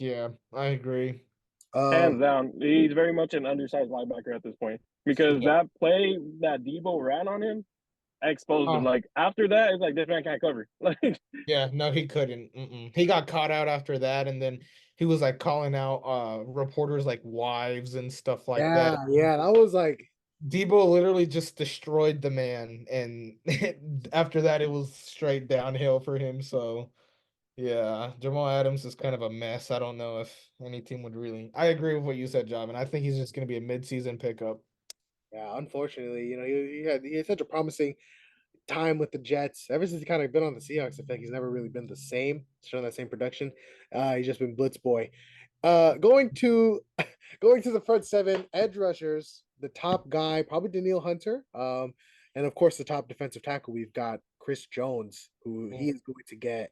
yeah, I agree. Um Hands down, he's very much an undersized linebacker at this point because Yeah. that play that Debo ran on him exposed him. Oh, Like after that, it's like this man can't cover. Like yeah, no, he couldn't. He got caught out after that, and then he was like calling out reporters like wives and stuff like that. yeah, that was like Debo literally just destroyed the man, and after that, it was straight downhill for him. So, yeah, Jamal Adams is kind of a mess. I don't know if any team would really. I agree with what you said, Job, and I think he's just going to be a midseason pickup. yeah, unfortunately, he had such a promising time with the Jets. Ever since he kind of been on the Seahawks, I think he's never really been the same, shown that same production. He's just been blitz boy. Going to going to the front seven edge rushers, the top guy probably Daniil Hunter. And of course the top defensive tackle we've got Chris Jones, who he is going to get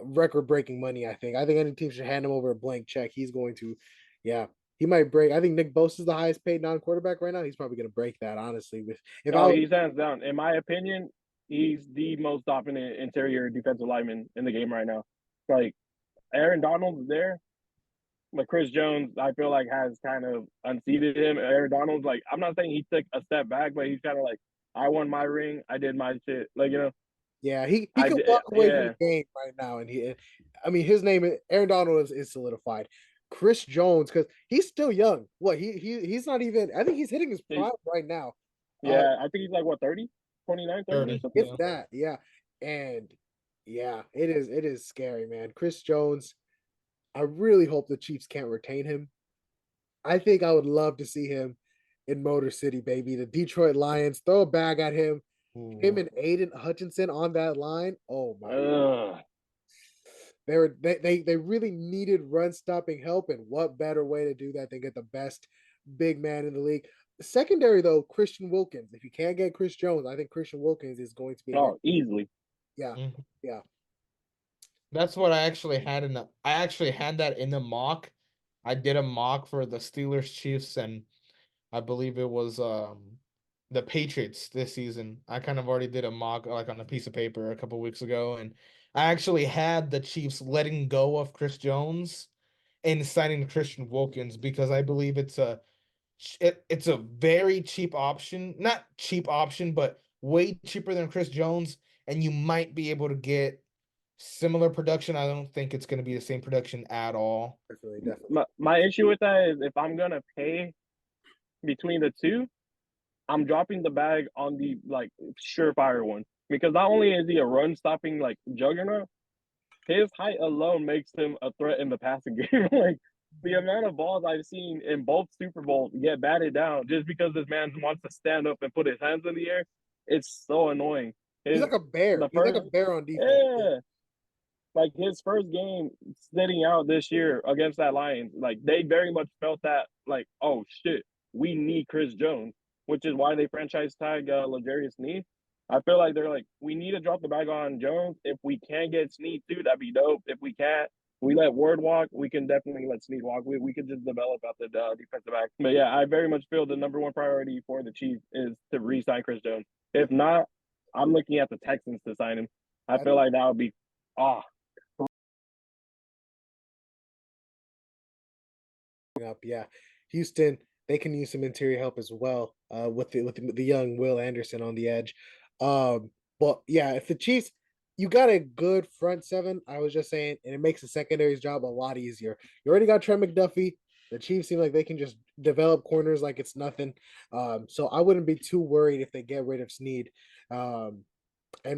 record breaking money. I think any team should hand him over a blank check. He's going to, yeah. He might break. I think Nick Bosa is the highest paid non-quarterback right now. He's probably going to break that. Honestly, with if I no, was he's hands down. In my opinion, he's the most dominant interior defensive lineman in the game right now. Like Aaron Donald's there, but Chris Jones, I feel like has kind of unseated him. Aaron Donald's like, I'm not saying he took a step back, but he's kind of like, I won my ring, I did my shit. Like Yeah, he I can did, walk away from yeah, the game right now, and I mean, his name Aaron Donald is solidified. Chris Jones, because he's still young. What he's not even. I think he's hitting his prime right now. Uh, yeah. I think he's like what 30. 29, 30 or 30. something. It's that, yeah. And yeah, it is scary, man. Chris Jones, I really hope the Chiefs can't retain him. I think I would love to see him in Motor City, baby. The Detroit Lions throw a bag at him. Him Ooh. and Aiden Hutchinson on that line. Oh my Ugh. they really needed run stopping help, and what better way to do that than get the best big man in the league. Secondary though, Christian Wilkins. If you can't get Chris Jones, I think Christian Wilkins is going to be a great. Oh, easily. Yeah, Mhm. yeah. That's what I actually had in the. I actually had that in the mock. I did a mock for the Steelers, Chiefs, and I believe it was the Patriots this season. I kind of already did a mock like on a piece of paper a couple weeks ago, and I actually had the Chiefs letting go of Chris Jones and signing Christian Wilkins because I believe it's a very cheap option, not cheap option, but way cheaper than Chris Jones, and you might be able to get similar production. I don't think it's going to be the same production at all. Definitely, definitely. My issue with that is if I'm gonna pay between the two, I'm dropping the bag on the like surefire one because not only is he a run stopping like juggernaut, his height alone makes him a threat in the passing game. Like the amount of balls I've seen in both Super Bowls get batted down just because this man wants to stand up and put his hands in the air, it's so annoying. He's His like a bear. the He's like a first bear on defense. yeah, like his first game sitting out this year against that Lions, like they very much felt that like, oh shit, we need Chris Jones, which is why they franchise tag L'Jarius Sneed. I feel like they're like, we need to drop the bag on Jones. If we can get Sneed too, that'd be dope. If we can't, we let Ward walk. We can definitely let Sneed walk. We could just develop out the defensive back. But yeah, I very much feel the number one priority for the Chiefs is to re-sign Chris Jones. If not, I'm looking at the Texans to sign him. I feel like that would be ah. Up, yeah. Houston, they can use some interior help as well. With the young Will Anderson on the edge. But yeah, if the Chiefs, you got a good front seven. I was just saying, and it makes the secondary's job a lot easier. You already got Trent McDuffie. The Chiefs seem like they can just develop corners like it's nothing. So I wouldn't be too worried if they get rid of Snead, and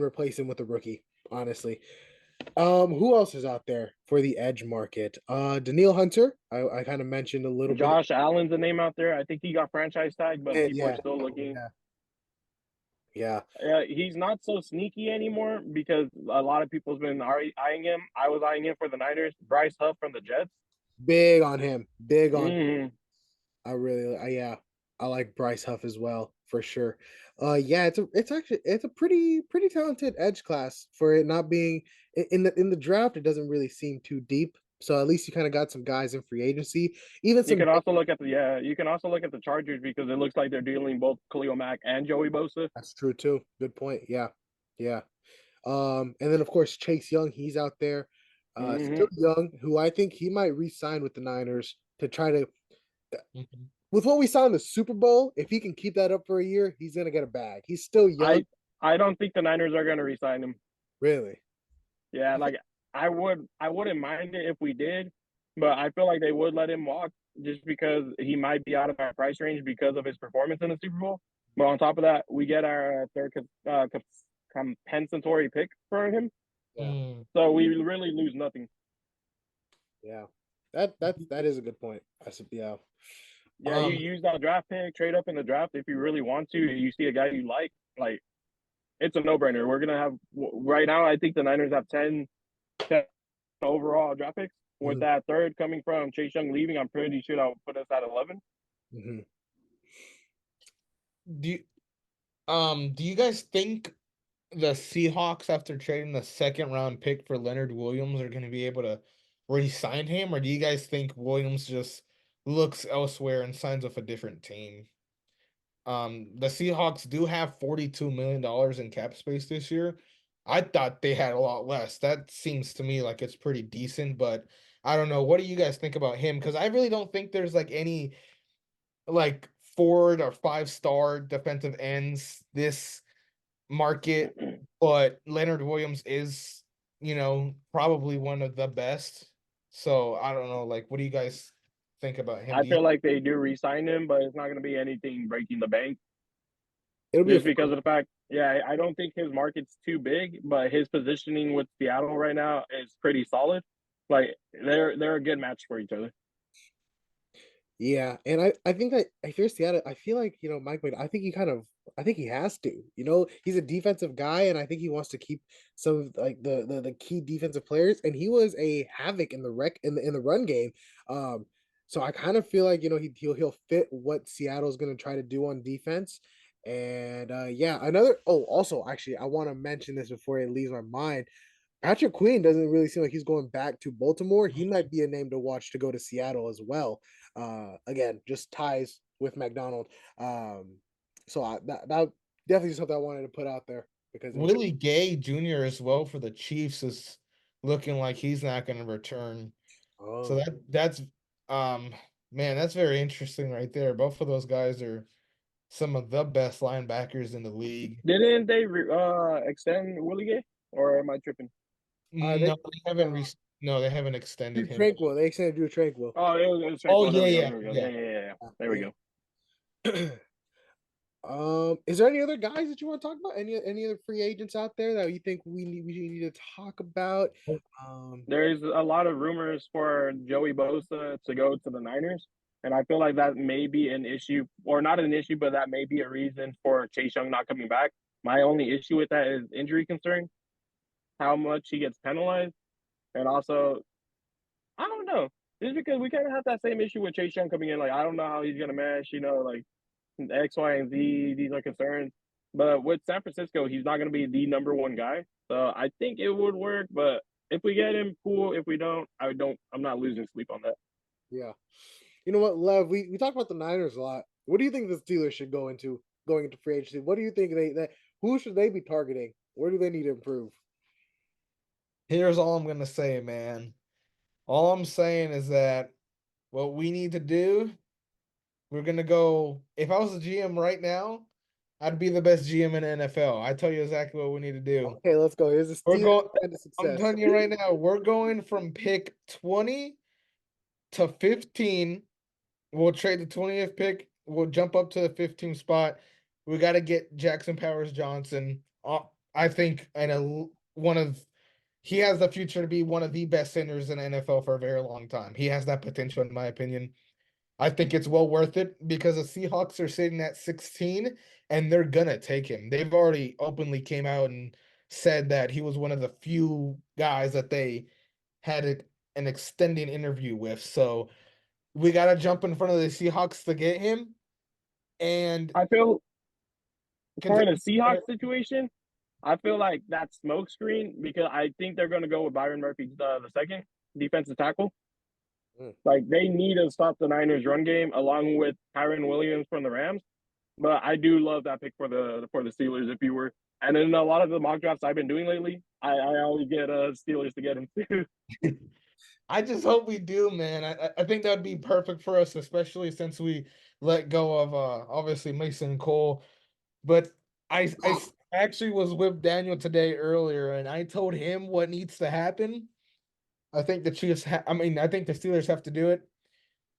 replace him with a rookie. Honestly. Who else is out there for the edge market? Daniil Hunter. I kind of mentioned a little bit. Josh Allen's a name out there. I think he got franchise tag, but And people are yeah, still looking. yeah. He's not so sneaky anymore because a lot of people's been eyeing him. I was eyeing him for the Niners. Bryce Huff from the Jets. Big on him. Big on. Mm-hmm. I really, yeah. I like Bryce Huff as well for sure. Yeah, it's a pretty talented edge class for it not being in the draft. It doesn't really seem too deep. So at least you kind of got some guys in free agency. Even You some. can also look at you can also look at the Chargers because it looks like they're dealing both Khalil Mack and Joey Bosa. That's true too. Good point. Yeah, yeah. And then of course Chase Young, he's out there, Mm-hmm. still young, who I think he might re-sign with the Niners to try to. Mhm. With what we saw in the Super Bowl, if he can keep that up for a year, he's gonna get a bag. He's still young. I don't think the Niners are going to resign him. Really. Yeah, like I wouldn't mind it if we did, but I feel like they would let him walk just because he might be out of our price range because of his performance in the Super Bowl. But on top of that, we get our third compensatory pick for him, Yeah. so we really lose nothing. Yeah. That is a good point. Yeah. Yeah, you use that draft pick, trade up in the draft if you really want to. You see a guy you like it's a no-brainer. We're gonna have right now. I think the Niners have 10 overall draft picks. With Mhm. that third coming from Chase Young leaving, I'm pretty sure that will put us at 11. Mhm. Do you, do you guys think the Seahawks, after trading the second round pick for Leonard Williams, are going to be able to re-sign him, or do you guys think Williams just looks elsewhere and signs with a different team? The Seahawks do have $42 million in cap space this year. I thought they had a lot less. That seems to me like it's pretty decent, but I don't know. What do you guys think about him? Because I really don't think there's like any like 4 or 5 star defensive ends this market, but Leonard Williams is, probably one of the best. So I don't know. Like, what do you guys think about him? I feel like they do re-sign him, but it's not going to be anything breaking the bank. It'll be a Just because of the fact Yeah, I don't think his market's too big, but his positioning with Seattle right now is pretty solid. Like they're a good match for each other. Yeah, and I think that if you're Seattle, I feel like Mike Mc. I think he has to. He's a defensive guy, and I think he wants to keep some of like the key defensive players. And he was a havoc in the wreck in the run game. Um, so I kind of feel like he'll fit what Seattle's going to try to do on defense. And yeah, another. Oh, also, actually, I want to mention this before it leaves my mind. Patrick Queen doesn't really seem like he's going back to Baltimore. He might be a name to watch to go to Seattle as well. Again, just ties with McDonald. So that definitely something I wanted to put out there because Willie Gay Jr. as well for the Chiefs is looking like he's not going to return. So oh that's um man, that's very interesting right there. Both of those guys are some of the best linebackers in the league. Didn't they extend Willie Gay, or am I tripping? they No, they haven't uh, no, they haven't extended Drew him. Tranquil. They extended Drew Tranquil. Oh, it was Oh Tranquil. There yeah, we go. yeah, There we go. yeah. Yeah. There we Yeah. go. Is there any other guys that you want to talk about? Any other free agents out there that you think we need to talk about? Um, There's a lot of rumors for Joey Bosa to go to the Niners, and I feel like that may be an issue, or not an issue, but that may be a reason for Chase Young not coming back. My only issue with that is injury concern, how much he gets penalized, and also I don't know. Just because we kind of have that same issue with Chase Young coming in, like I don't know how he's gonna mesh, like X, Y, and Z. These are concerns. But with San Francisco, he's not going to be the number one guy. So I think it would work. But if we get him, cool. If we don't, I don't. I'm not losing sleep on that. yeah. You know what, Lev? We talked about the Niners a lot. What do you think the Steelers should going into free agency? What do you think who should they be targeting? Where do they need to improve? Here's all I'm gonna say, man. All I'm saying is that what we need to do, we're gonna go. If I was a GM right now, I'd be the best GM in the NFL. I tell you exactly what we need to do. Okay, let's go. Here's the We're Steelers going. and the I'm success. telling you right now, we're going from pick 20 to 15. We'll trade the 20th pick. We'll jump up to the 15th spot. We got to get Jackson Powers Johnson. I think, he has the future to be one of the best centers in the NFL for a very long time. He has that potential, in my opinion. I think it's well worth it because the Seahawks are sitting at 16 and they're gonna take him. They've already openly came out and said that he was one of the few guys that they had an extending interview with. So we gotta jump in front of the Seahawks to get him and I feel for the continue. Seahawks situation, I feel like that's smokescreen because I think they're going to go with Byron Murphy the second defensive tackle. Mm. Like they need to stop the Niners run game along with Tyron Williams from the Rams. But I do love that pick for the Steelers. If you were, and in a lot of the mock drafts I've been doing lately, I always get Steelers to get him too. I just hope we do, man. I think that would be perfect for us, especially since we let go of obviously Mason Cole. But I actually was with Daniel today earlier, and I told him what needs to happen. I think the Chiefs. I think the Steelers have to do it.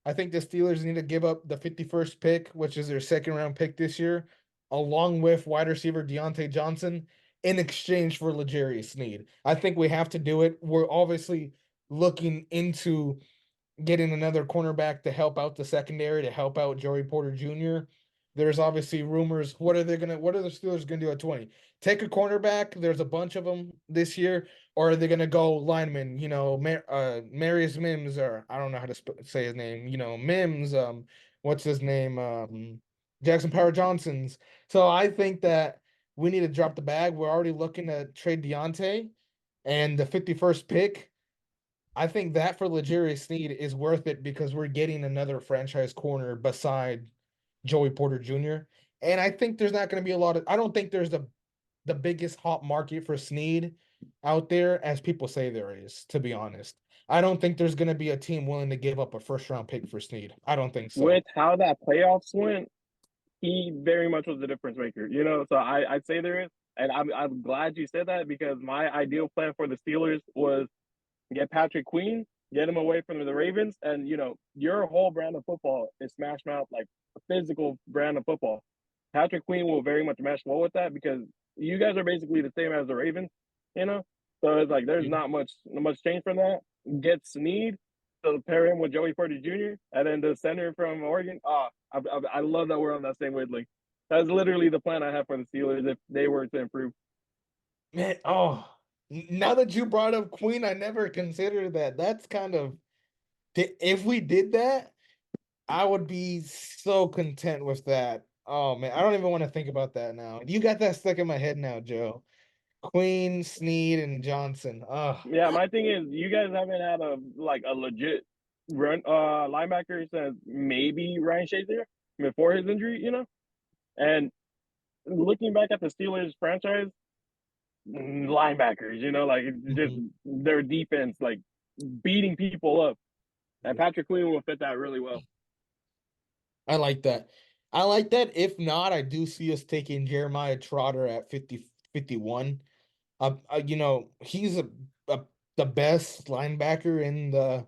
I think the Steelers need to give up the 51st pick, which is their second round pick this year, along with wide receiver Deontay Johnson in exchange for L'Jarius Sneed. I think we have to do it. We're obviously looking into getting another cornerback to help out the secondary, to help out Joey Porter Jr. There's obviously rumors. What are the Steelers gonna do at 20? Take a cornerback. There's a bunch of them this year, or are they gonna go lineman? Marius Mims, or I don't know how to say his name. Mims. What's his name? Jackson Power Johnson's. So I think that we need to drop the bag. We're already looking to trade Deontay, and the 51st pick. I think that for L'Jarius Sneed is worth it because we're getting another franchise corner beside Joey Porter Jr. And I think there's not going to be a lot of. I don't think there's the biggest hot market for Sneed out there as people say there is. To be honest, I don't think there's going to be a team willing to give up a first round pick for Sneed. I don't think so. With how that playoffs went, he very much was the difference maker. So I'd say there is, and I'm glad you said that because my ideal plan for the Steelers was get Patrick Queen, get him away from the Ravens, and your whole brand of football is smash mouth, like a physical brand of football. Patrick Queen will very much mesh well with that because you guys are basically the same as the Ravens, you know. So it's like there's not much change from that. Get Snead, so pair him with Joey Porter Jr. and then the center from Oregon. I love that we're on that same wavelength. That's literally the plan I have for the Steelers if they were to improve. Man, now that you brought up Queen, I never considered that. That's kind of if we did that, I would be so content with that. Oh man, I don't even want to think about that now. You got that stuck in my head now, Joe. Queen, Snead, and Johnson. Oh, Yeah, my thing is you guys haven't had a legit run linebacker since maybe Ryan Shazier before his injury, you know? And looking back at the Steelers franchise, linebackers, you know, like just their defense, like beating people up. And Patrick Queen will fit that really well. I like that. I like that. If not, I do see us taking Jeremiah Trotter at 51. He's a the best linebacker in the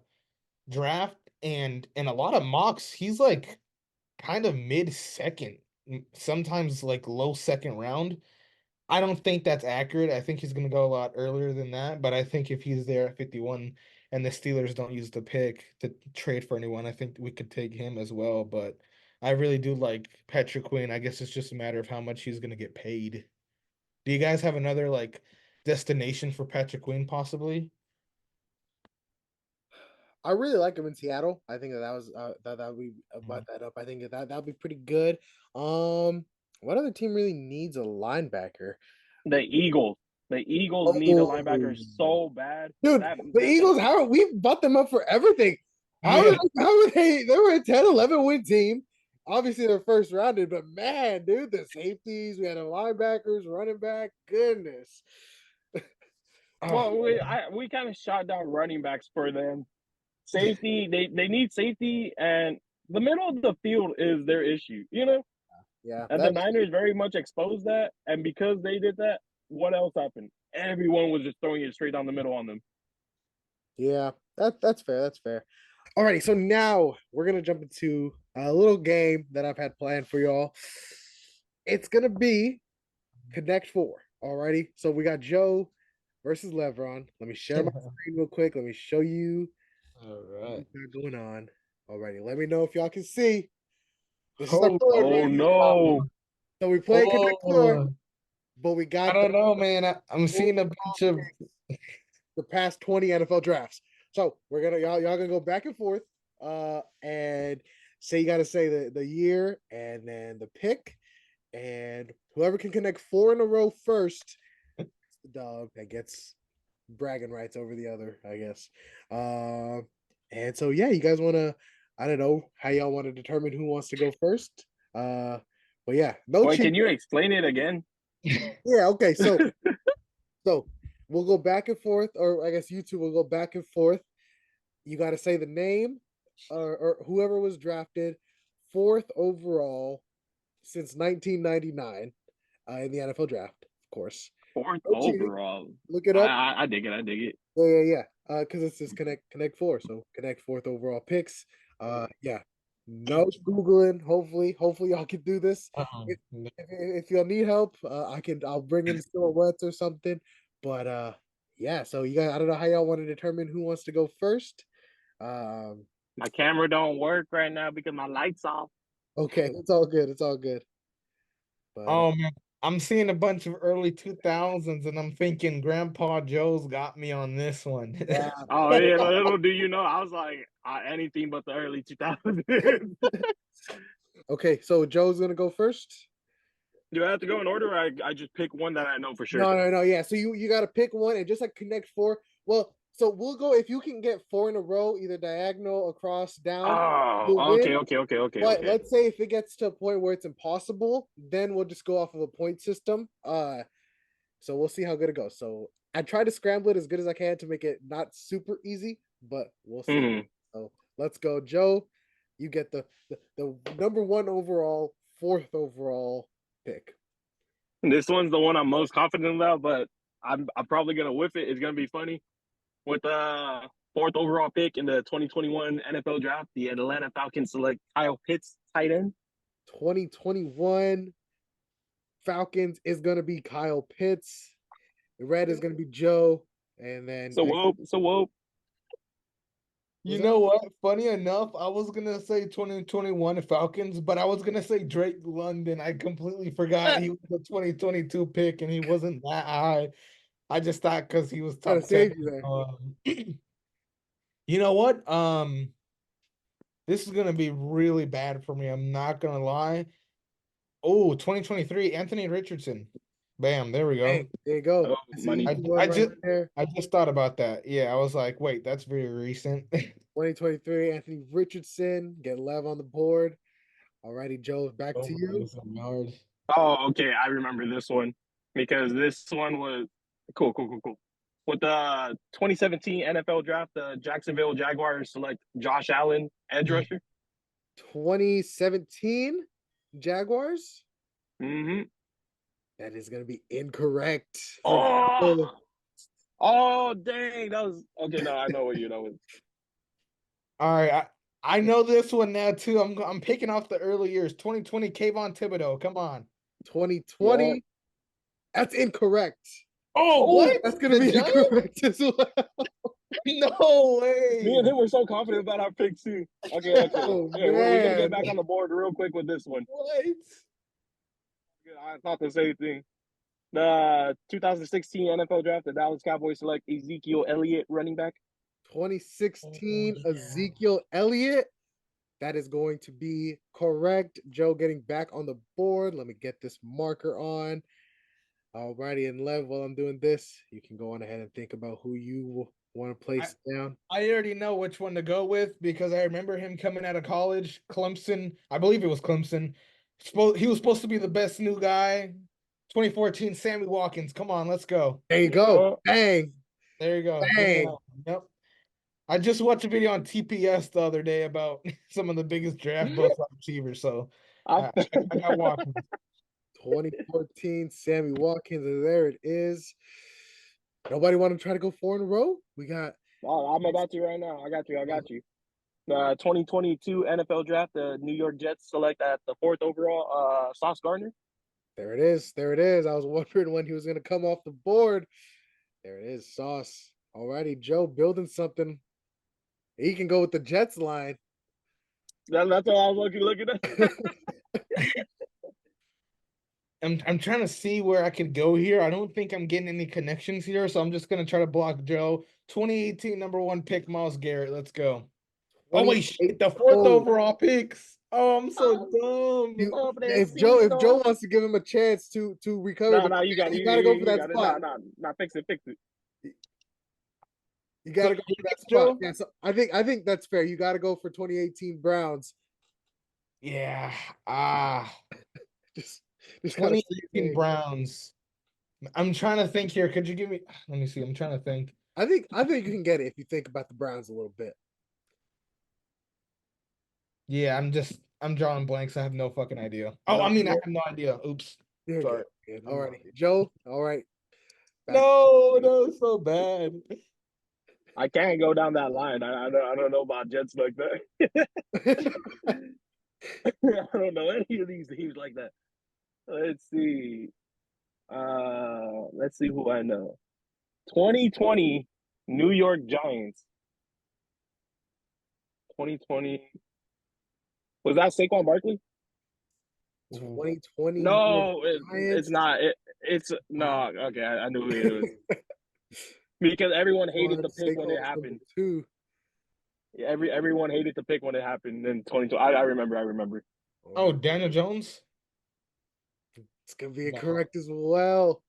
draft, and in a lot of mocks, he's like kind of mid second, sometimes like low second round. I don't think that's accurate. I think he's going to go a lot earlier than that. But I think if he's there at 51 and the Steelers don't use the pick to trade for anyone, I think we could take him as well. But I really do like Patrick Queen. I guess it's just a matter of how much he's going to get paid. Do you guys have another like destination for Patrick Queen possibly? I really like him in Seattle. I think that was that we brought that up. I think that'd be pretty good. What other team really needs a linebacker? The Eagles. The Eagles need a linebacker Oh, so bad. dude, the Eagles, how we bought them up for everything. Yeah. How were they were a 10-11 win team. Obviously they're first rounded, but man, dude, the safeties, we had the linebackers, running back, goodness. Well, we kind of shot down running backs for them. Safety, they need safety, and the middle of the field is their issue, you know? Yeah, And the Niners very much exposed that, and because they did that, what else happened? Everyone was just throwing it straight down the middle on them. yeah, that's fair. That's fair. Alrighty, so now we're gonna jump into a little game that I've had planned for y'all. It's gonna be Connect Four. Alrighty, so we got Joe versus Levron. Let me share my screen real quick. Let me show you All what's right. going on. Alrighty, let me know if y'all can see. This is our Oh, Oh no. so we play Connect Four, oh, but we I got don't know, man. I'm seeing a bunch of the past 20 NFL drafts. So we're gonna y'all gonna go back and forth, and say you gotta say the year and then the pick, and whoever can connect four in a row first, the dog that gets bragging rights over the other, I guess. And so yeah, you guys wanna, I don't know how y'all want to determine who wants to go first. But yeah, no Wait, cheat. can you explain it again? Yeah, okay, so we'll go back and forth, or I guess you two will go back and forth. You got to say the name, or whoever was drafted fourth overall since 1999 in the NFL draft, of course. Fourth No cheating. overall. Look it up. I dig it. I dig it. Yeah. Because it's just connect four, so connect fourth overall picks. Yeah. No googling. Hopefully y'all can do this. If, if y'all need help, I'll bring in silhouettes or something. But yeah. So you guys, I don't know how y'all want to determine who wants to go first. Um, My camera don't work right now because my light's off. okay, it's all good. It's all good. But oh man, I'm seeing a bunch of early 2000s, and I'm thinking Grandpa Joe's got me on this one. yeah. Oh yeah, little do you know, I was like anything but the early 2000s. Okay, so Joe's gonna go first. Do I have to go in order? Or I just pick one that I know for sure. No. Yeah. So you got to pick one and just like connect four. Well, so we'll go if you can get four in a row, either diagonal, across, down, you'll Oh, win. But okay. let's say if it gets to a point where it's impossible, then we'll just go off of a point system. So we'll see how good it goes. So I try to scramble it as good as I can to make it not super easy, but we'll see. Mm-hmm. So let's go, Joe. You get the number one overall, fourth overall pick. This one's the one I'm most confident about, but I'm probably gonna whiff it. It's gonna be funny. With the fourth overall pick in the 2021 NFL draft, the Atlanta Falcons select Kyle Pitts, tight end. 2021 Falcons is gonna be Kyle Pitts. The red is gonna be Joe, and then So whoop. You know what? Funny enough, I was gonna say 2021 Falcons, but I was gonna say Drake London. I completely forgot he was the 2022 pick and he wasn't that high. I just thought because he was trying to top 10. save you there. You know what? This is gonna be really bad for me. I'm not gonna lie. Oh, 2023, Anthony Richardson. Bam, there we go. Hey, there you go. Oh, money. I just thought about that. Yeah, I was like, wait, that's very recent. 2023, Anthony Richardson, get Lev on the board. Alrighty, Joe, back Oh, to you. Oh, okay. I remember this one because this one was cool. With the 2017 NFL draft, the Jacksonville Jaguars select Josh Allen, edge rusher. 2017 Jaguars. Mm-hmm. That is going to be incorrect. Oh, dang. That was okay. No, I know what that was. All right, I know this one now too. I'm picking off the early years. 2020 Kayvon Thibodeau. Come on. 2020. Yeah. That's incorrect. Oh, what? That's going to be incorrect as well. No way. Me and him were so confident about our picks too. Okay. Oh, We're gonna man. get back on the board real quick with this one. What? I thought the same thing. The 2016 NFL draft, the Dallas Cowboys select Ezekiel Elliott, running back. 2016 Oh, yeah. Ezekiel Elliott. That is going to be correct. Joe getting back on the board. Let me get this marker on. Alrighty, and Lev, while I'm doing this, you can go on ahead and think about who you want to place down. I already know which one to go with because I remember him coming out of college, Clemson. I believe it was Clemson. He was supposed to be the best new guy. 2014, Sammy Watkins. Come on, let's go. There you go. Bang. There you go. Bang. Yep. I just watched a video on TPS the other day about some of the biggest draft bust receivers. So I got Watkins. 2014, Sammy Watkins, and there it is. Nobody want to try to go 4 in a row? We got. Oh, I'm about to right now. I got you. The 2022 NFL draft, the New York Jets select at the 4th overall, Sauce Gardner. There it is. I was wondering when he was going to come off the board. There it is, Sauce. Alrighty, Joe, building something. He can go with the Jets line. That's what I was looking at. I'm trying to see where I could go here. I don't think I'm getting any connections here, so I'm just gonna try to block Joe. 2018 #1 pick, Myles Garrett. Let's go. Oh wait, shit, the 4th overall picks. Oh, I'm so dumb. If Joe wants to give him a chance to recover, no, you got to go for that spot. No, fix it. You got to go for that spot. Yeah, so I think that's fair. You got to go for 2018 Browns. Yeah. Just 2018 Browns. I'm trying to think here. Could you give me? Let me see. I'm trying to think. I think you can get it if you think about the Browns a little bit. Yeah, I'm drawing blanks. I have no fucking idea. Oh, I mean, I have no idea. Oops. Sorry. All right, Joe. All right. No, so bad. I can't go down that line. I don't know about Jets like that. I don't know any of these teams like that. Let's see. Let's see who I know. 2020 New York Giants. 2020. Was that Saquon Barkley? 2020. No, it's not. It's no. Okay, I knew who it was. Because everyone hated the pick when it happened. Yeah, everyone hated the pick when it happened in 2020. I remember. Oh, Daniel Jones? It's going to be incorrect as well.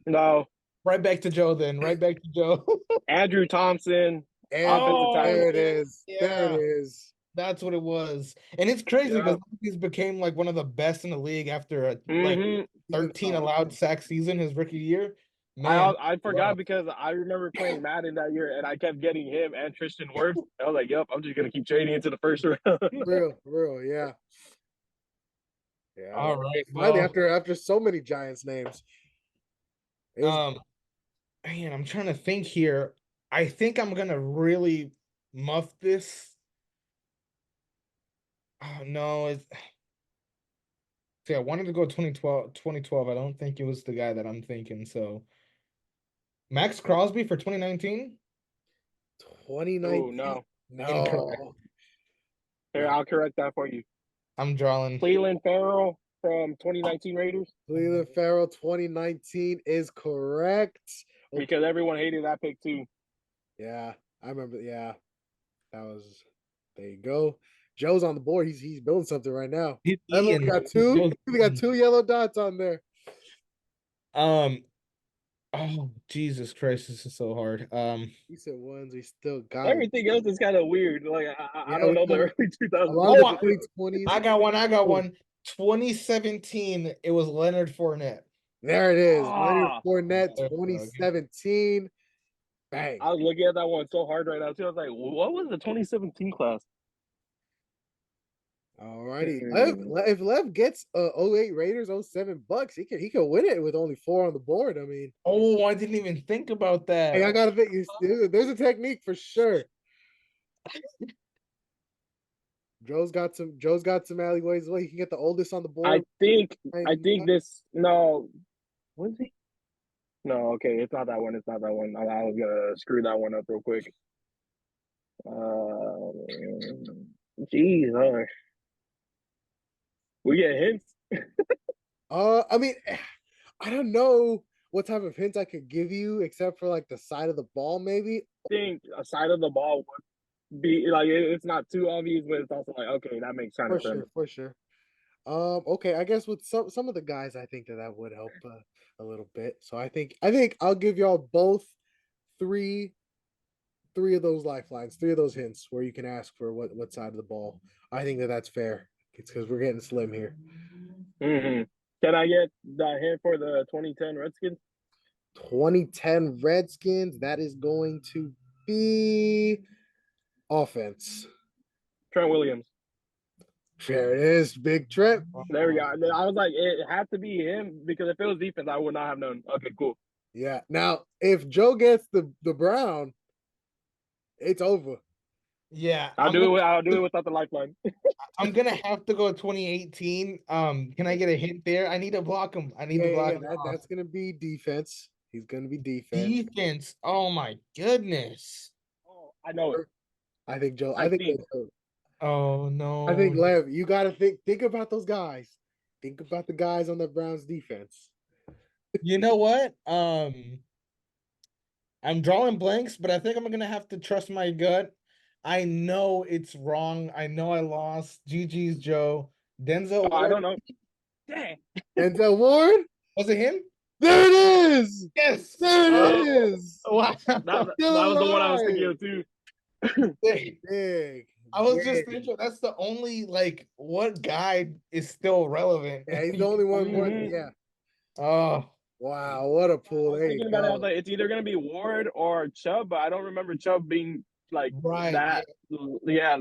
No. Right back to Joe then. Right back to Joe. Andrew Thompson. There it is. Yeah. There it is. That's what it was. And it's crazy because he's became like one of the best in the league after a like 13 allowed sack season his rookie year. Man, I forgot because I remember playing Madden that year and I kept getting him and Tristan Wirfs. I was like, yep, I'm just gonna keep trading into the first round. real, yeah. Yeah. All right. Finally, after so many Giants names. Man, I'm trying to think here. I think I'm gonna really muff this. Oh no, See, I wanted to go 2012. I don't think it was the guy that I'm thinking. So Max Crosby for 2019? 2019. Oh no. Incorrect. No. Here, No. I'll correct that for you. I'm drawing. Cleveland Farrell from 2019 Raiders. Cleveland Farrell 2019 is correct. Okay. Because everyone hated that pick too. Yeah, I remember. Yeah, that was. There you go. Joe's on the board. He's building something right now. He's Everyone eating. got two. Joe's We got eating. 2 yellow dots on there. Oh, Jesus Christ, this is so hard. He said ones. We still got it. Everything else is kind of weird. Like I Yeah, don't we know the got early a 2000s. lot of Oh, the 2020s. I got one. I got Oh, one. 2017, it was Leonard Fournette. there it is. Leonard Ah, Fournette There we go. 2017. Bang. I was looking at that one so hard right now too. I was like, what was the 2017 class? Alrighty. Hmm. If Lev gets '08 Raiders, $07, he could win it with only 4 on the board. I mean, Oh, I didn't even think about hey, that. I gotta think. There's a technique for sure. Joe's got some alleyways. Well, he can get the oldest on the board. I think this no. Was he? No, okay, it's not that one. It's not that one. I was gonna screw that one up real quick. Geez, we get hints. I mean, I don't know what type of hints I could give you, except for like the side of the ball, maybe. I think a side of the ball would be like it's not too obvious, but it's also like okay, that makes kind For of sense. sure, for sure. Okay, I guess with some of the guys, I think that would help a little bit. So I think I'll give y'all both three of those lifelines, 3 of those hints where you can ask for what side of the ball. I think that that's fair. It's because we're getting slim here. Mm-hmm. Can I get the hint for the 2010 Redskins? 2010 Redskins. That is going to be offense. Trent Williams. There it is, big trip. There we go. I was like, it had to be him because if it was defense, I would not have known. Okay, cool. Yeah. Now, if Joe gets the Brown, it's over. Yeah, I'll do it without the lifeline. I'm gonna have to go 2018. Can I get a hint there? I need to block him. I need to block him off. That's gonna be defense. He's gonna be defense. Defense. Oh my goodness. Oh, I know it. I think Joe. I think. Oh no. I think Lev. You gotta think about those guys. Think about the guys on the Browns defense. You know what? I'm drawing blanks, but I think I'm gonna have to trust my gut. I know it's wrong. I know I lost. GG's Joe. Denzel Oh, I Ward. don't know. Dang. Denzel Ward. Was it him? There it is. Yes. There it is. Wow. That was the one I was thinking of too. Big. I was just big. thinking that's the only what guy is still relevant. Yeah, he's the only one. Mhm. Yeah. Oh, Wow, what a I pool. was There thinking you about it. I go. was like, it's either gonna be Ward or Chubb, but I don't remember Chubb being like right. that. Yeah.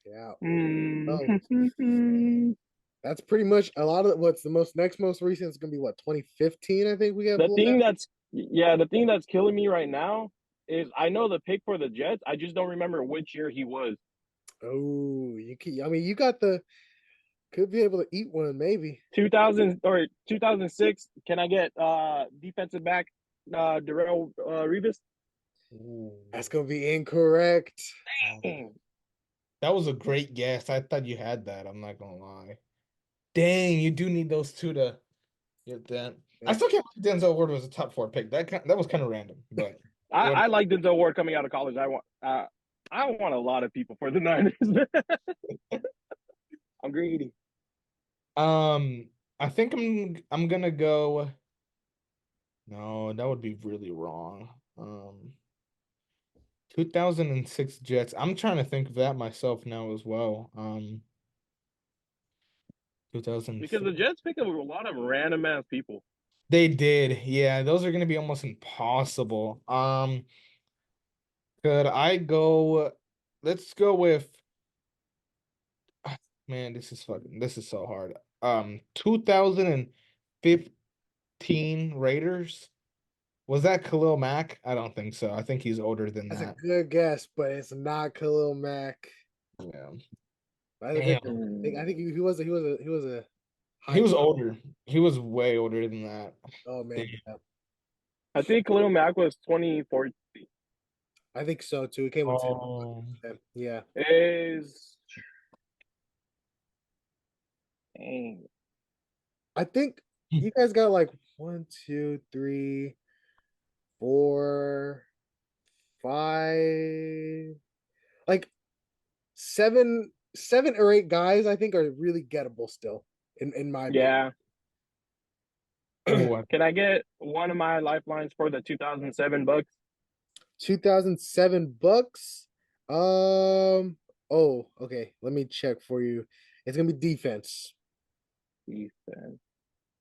Yeah. Mm. That's pretty much a lot of what's the next most recent is gonna be what 2015, I think we got The pulled thing out. the thing that's killing me right now is I know the pick for the Jets. I just don't remember which year he was. Oh, you got could be able to eat one, maybe. 2000 or 2006. Can I get defensive back Darrell Revis? That's gonna be incorrect. Dang. That was a great guess. I thought you had that. I'm not gonna lie. Dang, you do need those two to get that. Yeah. I still can't believe Denzel Ward was a top 4 pick. That was kind of random, but I like Denzel Ward coming out of college. I want a lot of people for the Niners. I'm greedy. I think I'm gonna go. No, that would be really wrong. 2006 Jets. I'm trying to think of that myself now as well. 2006. Because the Jets pick up a lot of random ass people. They did. Yeah, those are gonna be almost impossible. Could I go? Let's go with. Man, this is so hard. 2015 Raiders. Was that Khalil Mack? I don't think so. I think he's older than That's that. a good guess, but it's not Khalil Mack. Yeah. I Damn. think he was a He was older. He was way older than that. Oh man, yeah. I think Khalil Mack was 24. I think so too. It came with Oh, 10. Yeah. Is dang. I think you guys got like 1, 2, 3, 4, 5, like seven or eight guys. I think are really gettable still. In my opinion. Yeah. oh, Can I get one of my lifelines for the 2007 Bucks? 2007 Bucks. Oh, okay. Let me check for you. It's gonna be defense. Defense.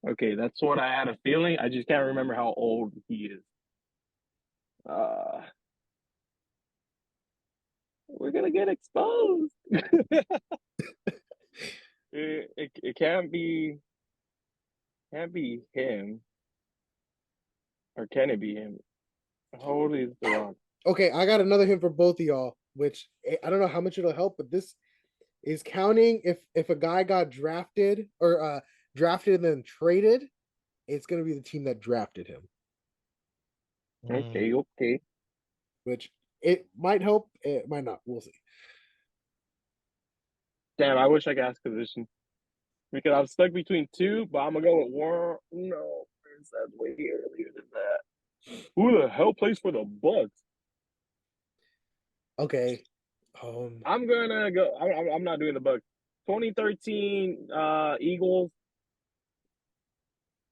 Okay, that's what I had a feeling. I just can't remember how old he is. We're gonna get exposed. It can't be him, or can it be him? How old is The Rock? Okay, I got another hint for both of y'all, which I don't know how much it'll help, but this is counting if a guy got drafted or drafted and then traded, it's gonna be the team that drafted him. Okay. Which it might help, it might not. We'll see. Damn, I wish I could ask position because I'm stuck between two, but I'm gonna go with Warren. No, that's way earlier than that. Who the hell plays for the Bucks? Okay. I'm gonna go. I'm not doing the Bucks. 2013 Eagles.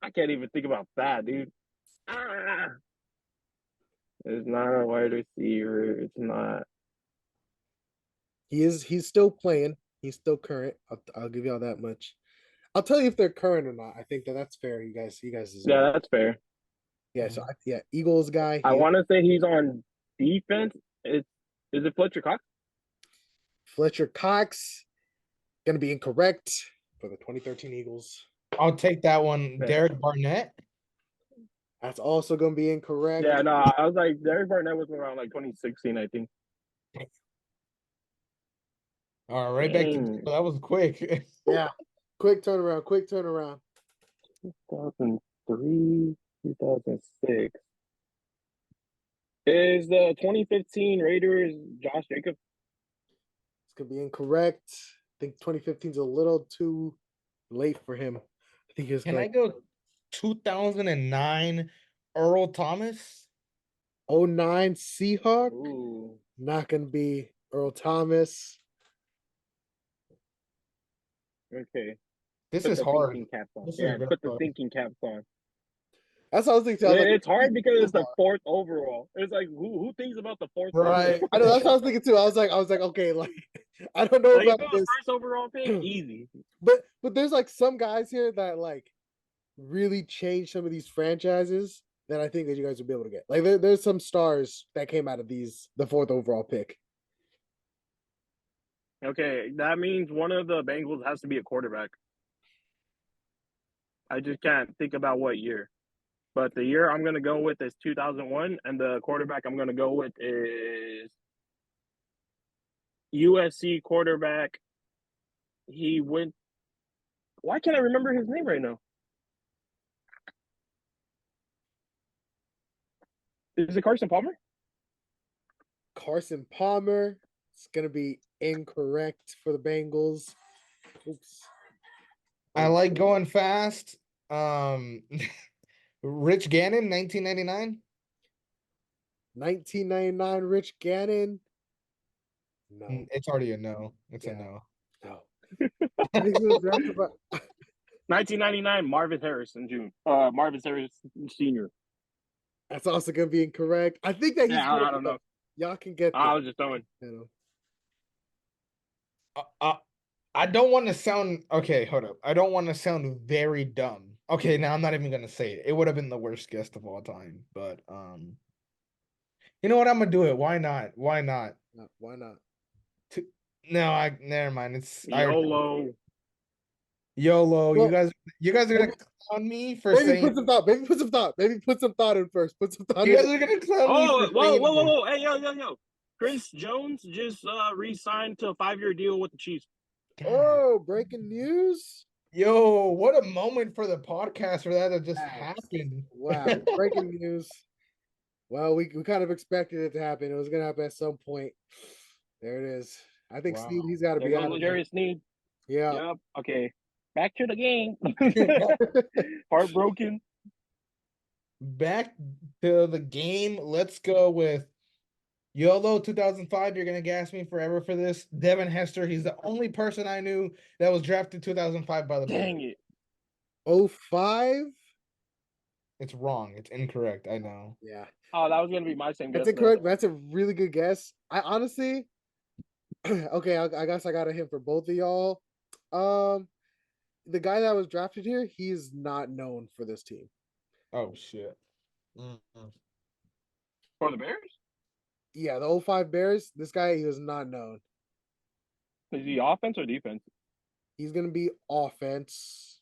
I can't even think about that, dude. Ah, it's not a wide receiver. It's not. He's still playing. He's still current. I'll give y'all that much. I'll tell you if they're current or not. I think that's fair. You guys deserve. Yeah, that's fair. Yeah. So yeah, Eagles guy. I want to say he's on defense. Is it Fletcher Cox? Fletcher Cox gonna be incorrect for the 2013 Eagles. I'll take that one. Derek Barnett. That's also gonna be incorrect. Yeah, no, I was like, Derek Barnett was around like 2016, I think. All right, back to that was quick. Yeah, quick turnaround. 2003, 2006. Is the 2015 Raiders Josh Jacobs? It's gonna be incorrect. I think 2015 is a little too late for him. I think he's. Can I go 2009 Earl Thomas? 09 Seahawk. Ooh. Not gonna be Earl Thomas. Okay. This is hard. Put the thinking caps on. That's what I was thinking. It's hard because it's the fourth overall. It's like who thinks about the fourth? Right. I know that's what I was thinking too. I was like, okay, like I don't know like, about if it was this. first overall pick, easy. But there's like some guys here that like really changed some of these franchises that I think that you guys will be able to get. Like there's some stars that came out of the fourth overall pick. Okay, that means one of the Bengals has to be a quarterback. I just can't think about what year. But the year I'm going to go with is 2001, and the quarterback I'm going to go with is USC quarterback. He went. Why can't I remember his name right now? Is it Carson Palmer? Carson Palmer. It's gonna be incorrect for the Bengals. Oops. I like going fast. Rich Gannon, 1999. 1999 Rich Gannon. No. It's already a no. It's a no. No. I think he was drafted by 1999 Marvin Harrison Jr. Marvin Harrison Sr. That's also gonna be incorrect. I think that he's Yeah, I don't know. Y'all can get I was just throwing. I don't want to sound okay. Hold up. I don't want to sound very dumb. Okay, now I'm not even gonna say it. It would have been the worst guest of all time, but you know what? I'm gonna do it. Why not? Why not? No, why not? No, never mind. It's YOLO. YOLO. Well, you guys are gonna clown me for maybe saying. Put some thought. Maybe put some thought. Maybe put some thought in first. Put some thought. You guys are gonna clown me for saying. Whoa! Hey, yo! Chris Jones just re-signed to a 5-year deal with the Chiefs. Oh, breaking news! Yo, what a moment for the podcast for that to just Facts. happen. Wow. Breaking news. Well, we kind of expected it to happen. It was going to happen at some point. There it is. I think Wow. Sneed, he's got to There be goes out of there. luxurious need. Yeah. Yep. Okay. Back to the game. Heartbroken. Back to the game. Let's go with YOLO 2005. You're going to gas me forever for this. Devin Hester. He's the only person I knew that was drafted 2005 by the Bears. Dang it. 05? It's wrong. It's incorrect. I know. Yeah. Oh, that was gonna be my same guess. That's incorrect. That's a really good guess. I honestly, okay, I guess I got a hint for both of y'all. The guy that was drafted here, he's not known for this team. Oh, shit. Mm-mm. For the Bears? Yeah, the 05 Bears, this guy, he was not known. Is he offense or defense? He's going to be offense.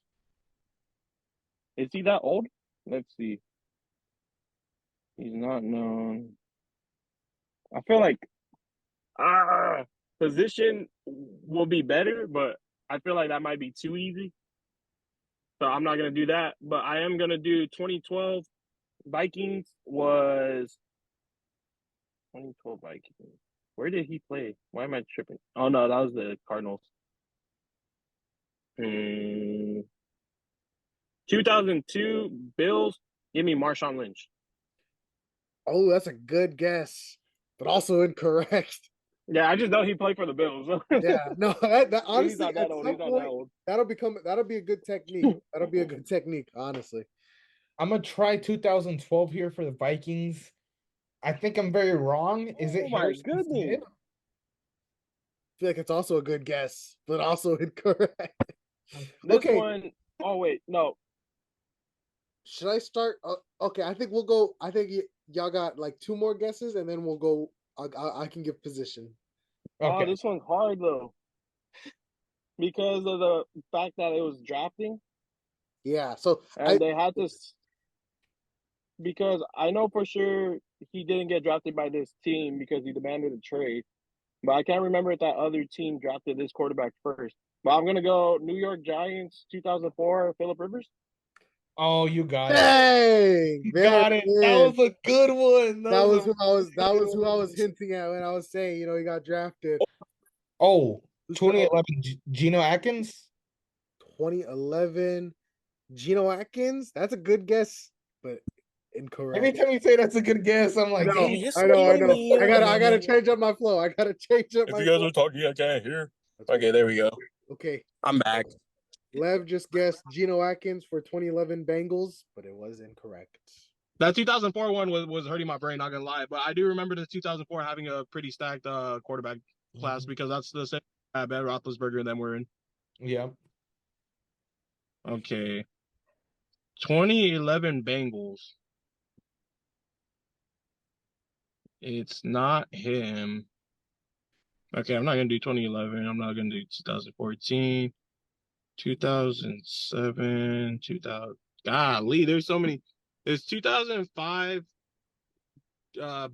Is he that old? Let's see. He's not known. I feel like position will be better, but I feel like that might be too easy. So I'm not gonna do that. But I am gonna do 2012 Vikings was 2012 Vikings. Where did he play? Why am I tripping? Oh no, that was the Cardinals. 2002 Bills. Give me Marshawn Lynch. Oh, that's a good guess, but also incorrect. Yeah, I just know he played for the Bills. Yeah, no, that honestly, he's not that at old. some He's not point, that old. that'll be a good technique. That'll be a good technique, honestly. I'm going to try 2012 here for the Vikings. I think I'm very wrong. Is it Oh my Harrison goodness. Smith? I feel like it's also a good guess, but also incorrect. This Okay. one, oh wait, no. Should I start? Okay, I think we'll go. I think y'all got like two more guesses, and then we'll go. I can give position. Okay. Oh, this one's hard though. Because of the fact that it was drafting. Yeah, so And they had to, because I know for sure he didn't get drafted by this team because he demanded a trade. But I can't remember if that other team drafted this quarterback first. But I'm going to go New York Giants 2004, Phillip Rivers. Oh, you got it. dang, You there got it. That is. was a good one. That was who I was. That was who I was hinting at when I was saying, he got drafted. Oh, 2011 Geno Atkins. 2011 Geno Atkins. That's a good guess, but incorrect. Every time you say that's a good guess, I'm like, No, dang. I know. I gotta change up my flow. I gotta change up If my you guys flow. are talking, I can't hear. Okay, there we go. Okay. I'm back. Lev just guessed Geno Atkins for 2011 Bengals, but it was incorrect. That 2004 one was hurting my brain, not gonna lie. But I do remember the 2004 having a pretty stacked quarterback class because that's the same Ben Roethlisberger and them were in. Yeah. Okay. 2011 Bengals. It's not him. Okay, I'm not gonna do 2011. I'm not gonna do 2014, 2007, 2000. Golly, there's so many. There's 2005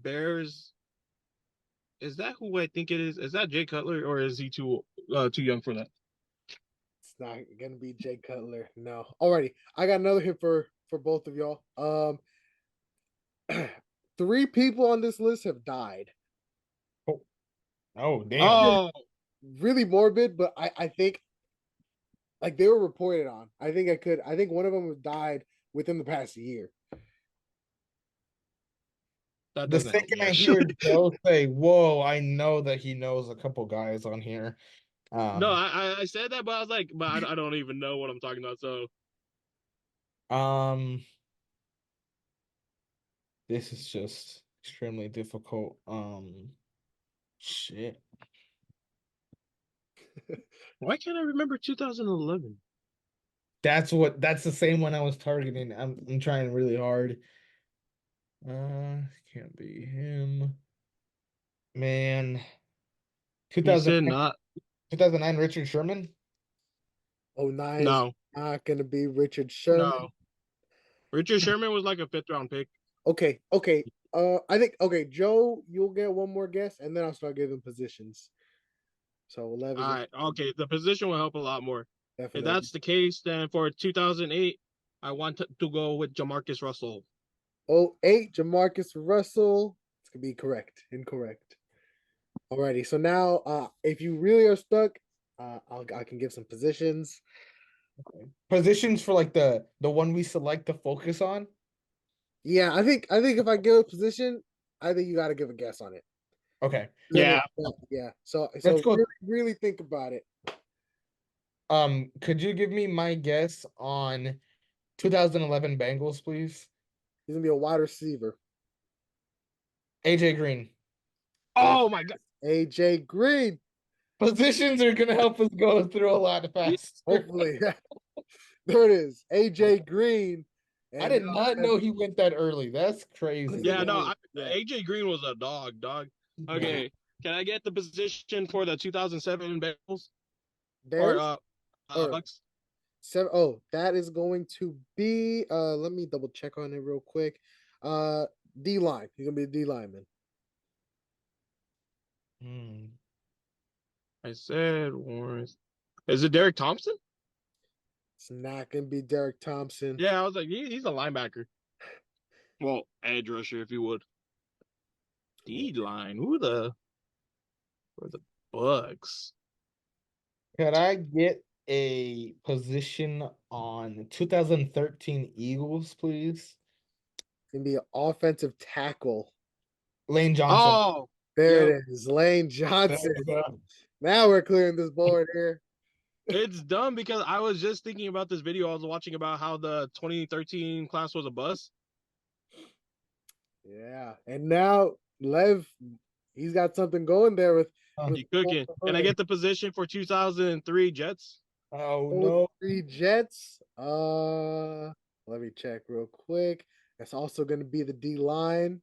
Bears. Is that who I think it is? Is that Jay Cutler or is he too young for that? It's not gonna be Jay Cutler. No. Alrighty. I got another hit for both of y'all. 3 people on this list have died. Oh, damn. Oh, Really morbid, but I think like they were reported on. I think one of them died within the past year. that The doesn't help second me, I actually. hear Joe say, whoa, I know that he knows a couple guys on here. No, I said that, but I was like, but I don't even know what I'm talking about. So This is just extremely difficult. Shit. why can't I remember 2011? That's the same one I was targeting. I'm trying really hard. Can't be him. Man. He said 2009, not. 2009 Richard Sherman? 09 No, is not gonna be Richard Sherman. no. Richard Sherman was like a 5th round pick. Okay. I think Joe, you'll get one more guess, and then I'll start giving positions. So 11. All right, okay. The position will help a lot more. If Definitely. that's the case, then for 2008, I want to go with Jamarcus Russell. 08, Jamarcus Russell. It's gonna be correct. Incorrect. Alrighty. So now, if you really are stuck, I can give some positions. Positions for like the one we select to focus on. Yeah, I think if I give a position, I think you got to give a guess on it. Okay. Yeah. Yeah. So Let's go. really think about it. Could you give me my guess on 2011 Bengals, please? He's gonna be a wide receiver. AJ Green. Oh my God. AJ Green. Positions are gonna help us go through a lot faster. Hopefully. There it is. AJ Green. I And did not know he went that early. That's crazy. Yeah, no, Yeah. AJ Green was a dog. Okay, can I get the position for the 2007 Bengals or Bears or Bucks? seven. Oh, that is going to be let me double check on it real quick. D line. He's gonna be a D lineman. Hmm. I said Warren. Is it Derek Thompson? It's not gonna be Derek Thompson. Yeah, I was like, he's a linebacker. Well, edge rusher, if you would. D line. Who the? For the Bucks? Could I get a position on 2013 Eagles, please? It's gonna be an offensive tackle. Lane Johnson. Oh, There yep. it is. Lane There Johnson. we go. Now we're clearing this board here. It's dumb because I was just thinking about this video I was watching about how the 2013 class was a bust. Yeah. And now Lev, he's got something going there with You cooking. Can I get the position for 2003 Jets? Oh no. 3 Jets. Let me check real quick. That's also going to be the D line.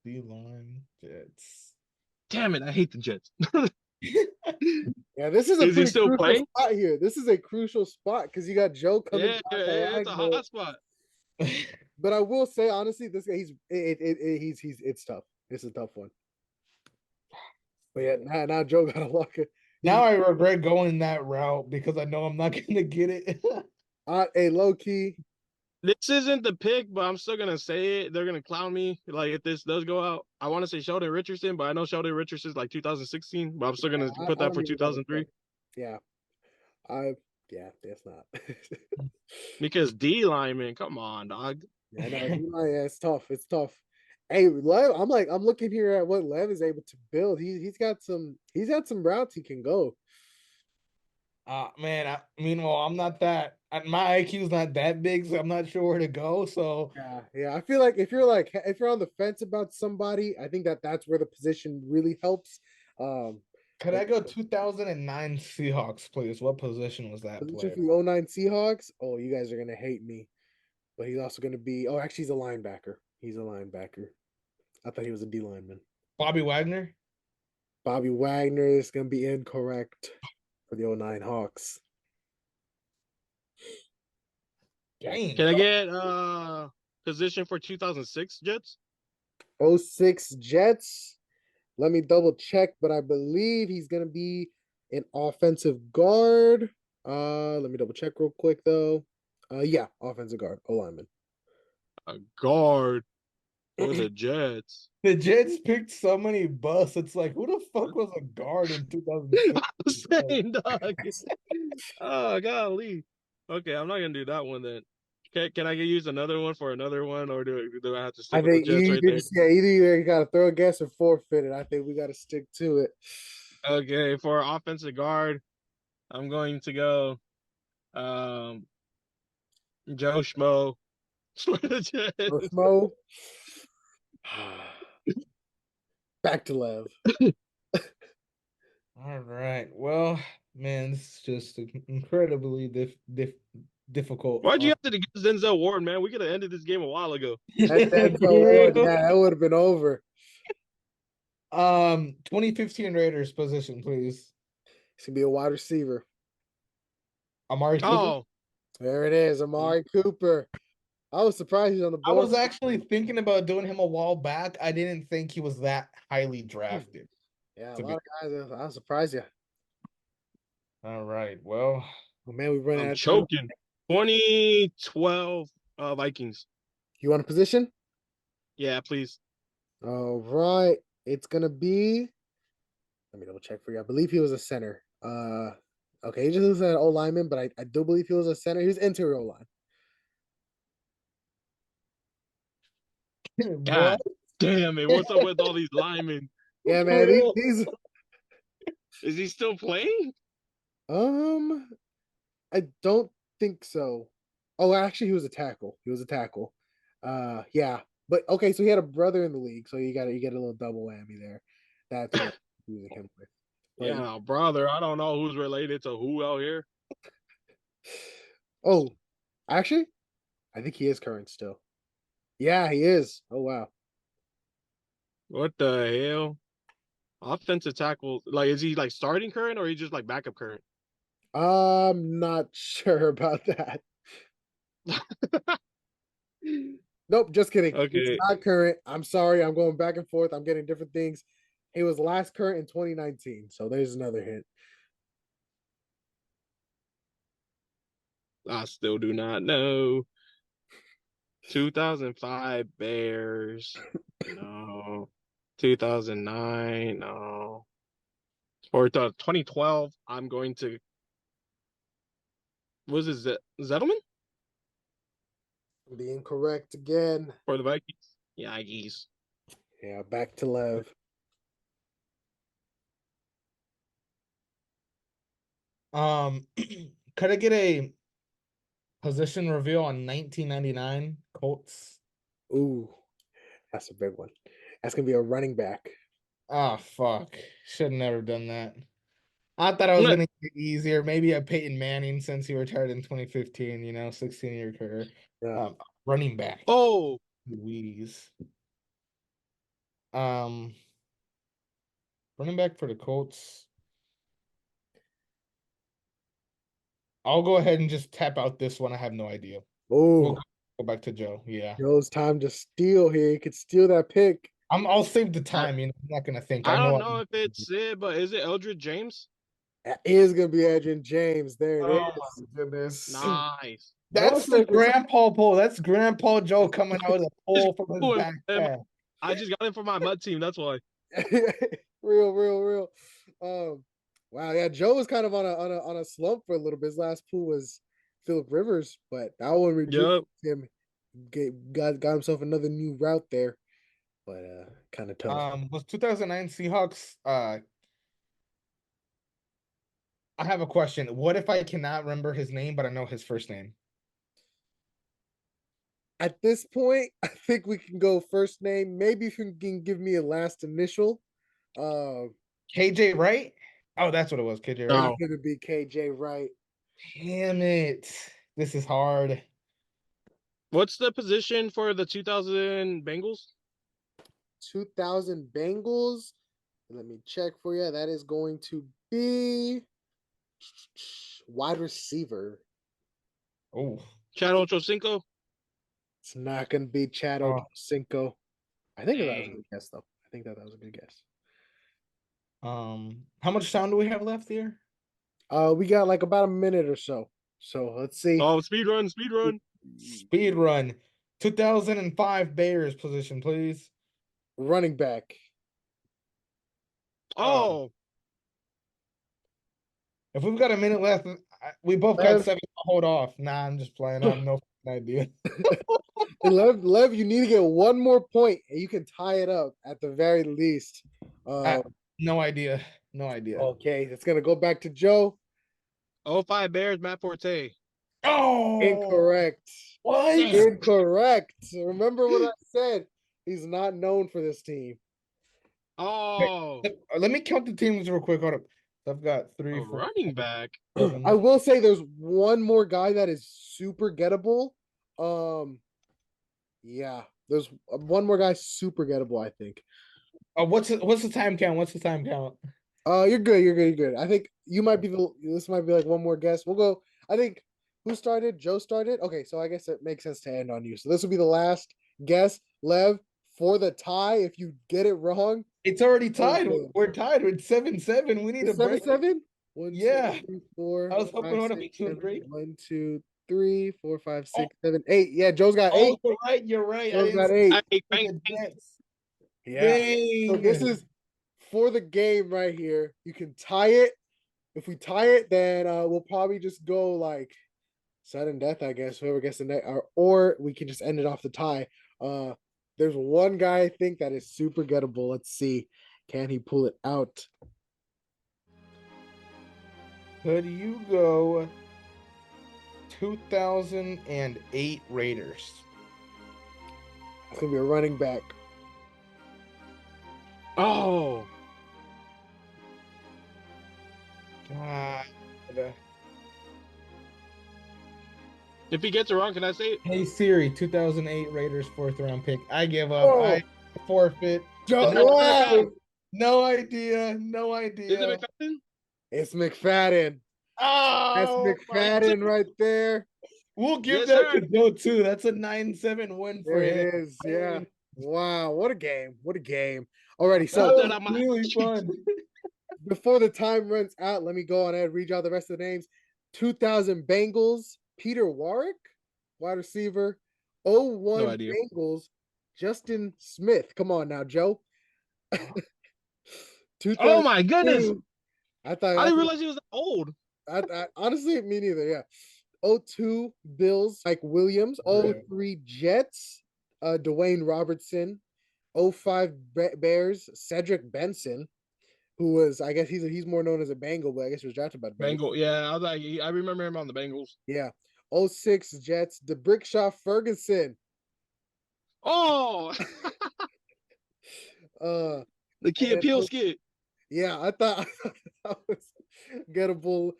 D-line Jets. Damn it, I hate the Jets. Yeah, this is a Is he pretty still crucial playing? spot here. This is a crucial spot because you got Joe coming Yeah, down it's a diagonal. hot spot. But I will say honestly, this guy he's it's tough. It's a tough one. But yeah, now Joe got to lock it. Now I regret going that route because I know I'm not gonna get it. A low key. This isn't the pick, but I'm still gonna say it. They're gonna clown me. Like if this does go out, I want to say Sheldon Richardson, but I know Sheldon Richardson's like 2016, but I'm still gonna put I that don't for even know the 2003. Yeah, that's not. Because D lineman, come on, dog. Yeah, no, yeah, it's tough. It's tough. Hey, Lev, I'm looking here at what Lev is able to build. He's got some routes he can go. Man, meanwhile, I'm not that my IQ is not that big, so I'm not sure where to go. So Yeah. I feel like if you're on the fence about somebody, I think that's where the position really helps. could I go 2009 Seahawks, please? What position was that Position player? for the 09 Seahawks. Oh, you guys are gonna hate me, but he's also gonna be. Oh, actually, he's a linebacker. He's a linebacker. I thought he was a D lineman. Bobby Wagner. Bobby Wagner is gonna be incorrect for the 09 Hawks. Dang. Can I get position for 2006 Jets? 06 Jets. Let me double check, but I believe he's gonna be an offensive guard. Let me double check real quick though. Yeah, offensive guard, O lineman. A guard for the Jets. The Jets picked so many busts. It's like, who the fuck was a guard in 2006? I was saying, dog. Oh, golly. Okay, I'm not gonna do that one then. Can I use another one for another one, or do I have to I stick with the think Jets right there? either you gotta throw a guess or forfeit it. I think we gotta stick to it. Okay, for offensive guard, I'm going to go Joe Schmo for the Jets. Smo. Back to Lev. All right. Well, man, this is just incredibly difficult. Why'd you have to get Denzel Ward, man? We could have ended this game a while ago. That's Ward. Yeah, that would have been over. 2015 Raiders position, please. It's gonna be a wide receiver. Amari Cooper. Oh, There it is, Amari Cooper. I was surprised he's on the I board. was actually thinking about doing him a while back. I didn't think he was that highly drafted. Yeah, a lot of guys. I was surprised. Yeah. All right. Well, Oh man, we run I'm out of time. choking. 2012 Vikings. You want a position? Yeah, please. All right. It's gonna be. Let me double check for you. I believe he was a center. Okay, he just looks at an O lineman, but I do believe he was a center. He was interior O line. what? God damn it. What's up with all these linemen? Yeah, man. Bro. These Is he still playing? um, I don't think so. Oh, actually, he was a tackle. He was a tackle. Yeah, but okay. So he had a brother in the league, so you get a little double whammy there. That's what I'm using him with. But Yeah, brother. I don't know who's related to who out here. oh, actually, I think he is current still. Yeah, he is. Oh wow. What the hell? Offensive tackle. Like, is he like starting current or he just like backup current? I'm not sure about that. Nope, just kidding. He's Okay. not current. I'm sorry. I'm going back and forth. I'm getting different things. He was last current in 2019. So there's another hint. I still do not know. 2005 Bears. No. 2009. No. Or 2012. I'm going to. Was it Zettelman Being correct again. for the Vikings? Yeah, geez. Yeah, back to Lev. Could I get a position reveal on 1999 Colts? Ooh, that's a big one. That's gonna be a running back. Ah, fuck. Should have never done that. I thought I was gonna get easier. Maybe a Peyton Manning since he retired in 2015, 16-year career. Yeah. Running back. Oh, Louise. Um, running back for the Colts. I'll go ahead and just tap out this one. I have no idea. We'll Oh, go back to Joe. Yeah. Joe's time to steal here. He could steal that pick. I'll save the I, time, I'm not gonna think. I I don't know know if it's it, but is it Eldred James? That is gonna be Adrian James. There it Oh is. my goodness. Nice. That's the grandpa pull. That's Grandpa Joe coming out with a pull from his backpack. I just got him for my mud team. That's why. real. Um, wow, yeah, Joe was kind of on a slump for a little bit. His last pool was Philip Rivers, but that one rejuvenated him. Got himself another new route there, but kind of tough. Was 2009 Seahawks? I have a question. What if I cannot remember his name, but I know his first name? At this point, I think we can go first name. Maybe if you can give me a last initial. KJ Wright? Oh, that's what it was. KJ Wright. No. It's gonna be KJ Wright. Damn it. This is hard. What's the position for the 2000 Bengals? 2000 Bengals. Let me check for you. That is going to be wide receiver. Oh. Chad Ochocinco? It's not going to be Chad Ochocinco. I think that was a good guess, though. I think that was a good guess. How much time do we have left here? We got like about a minute or so. So let's see. Oh, speed run. Speed run. 2005 Bears position, please. Running back. Oh. If we've got a minute left, we both got 7. Hold off. Nah, I'm just playing. I have no idea. Lev, you need to get one more point, and you can tie it up at the very least. No idea. No idea. Okay, it's gonna go back to Joe. 05 Bears, Matt Forte. Oh, incorrect. What? Incorrect. Remember what I said. He's not known for this team. Oh. Let me count the teams real quick. Hold up. I've got 3, 4, running back. 7. I will say there's one more guy that is super gettable. Yeah, there's one more guy super gettable, I think. What's the time count? What's the time count? You're good. I think you might be this might be like one more guess. We'll go. I think who started? Joe started. Okay, so I guess it makes sense to end on you. So this will be the last guess, Lev, for the tie. If you get it wrong, it's already tied. We're tied with 7-7. We need a break. 7-7. 1, 2, Yeah. 3, 4, I was hoping 5, it would 6, be 2 and 7. 3. 1, 2, 3, 4, 5, Oh, 6, 7, 8. Yeah, Joe's got 8. you're right. You're right. I Joe's didn't got 8. Hey, see bang, the bang. Jets. Yeah. So this Dang. is for the game right here. You can tie it. If we tie it, then we'll probably just go like sudden death, I guess. Whoever gets the net, or we can just end it off the tie. There's one guy I think that is super gettable. Let's see, can he pull it out? Could you go 2008 Raiders? It's gonna be a running back. Oh, God. if he gets it wrong, can I say it? Hey Siri, 2008 Raiders 4th round pick. I give up. Oh, I forfeit. Joe, Is it wow. McFadden? No idea. No Is idea. it McFadden? It's McFadden. That's Oh, my McFadden right there. We'll give Yes, that sir. to Joe too. That's a 9-7 win for There him. it is. Yeah. Wow. What a game. What a game. Alrighty. That So That was on my really sheet. fun. before the time runs out, let me go on and read y'all the rest of the names. 2000 Bengals, Peter Warwick, wide receiver. 01 No idea. Bengals, Justin Smith. Come on now, Joe. Oh my 2002. goodness! I thought I didn't realize he was that old. I honestly, me neither. Yeah. 02 Bills, Mike Williams. Right. 03 Jets, Dwayne Robertson. 05 Bears, Cedric Benson, who was, I guess he's more known as a Bengal, but I guess he was drafted by the Bengals. Bengal. Yeah, I was like, I remember him on the Bengals. Yeah. 06 Jets, the Brickshaw Ferguson. Oh, Uh, the Key and Appeal skit. yeah, I thought that was gettable.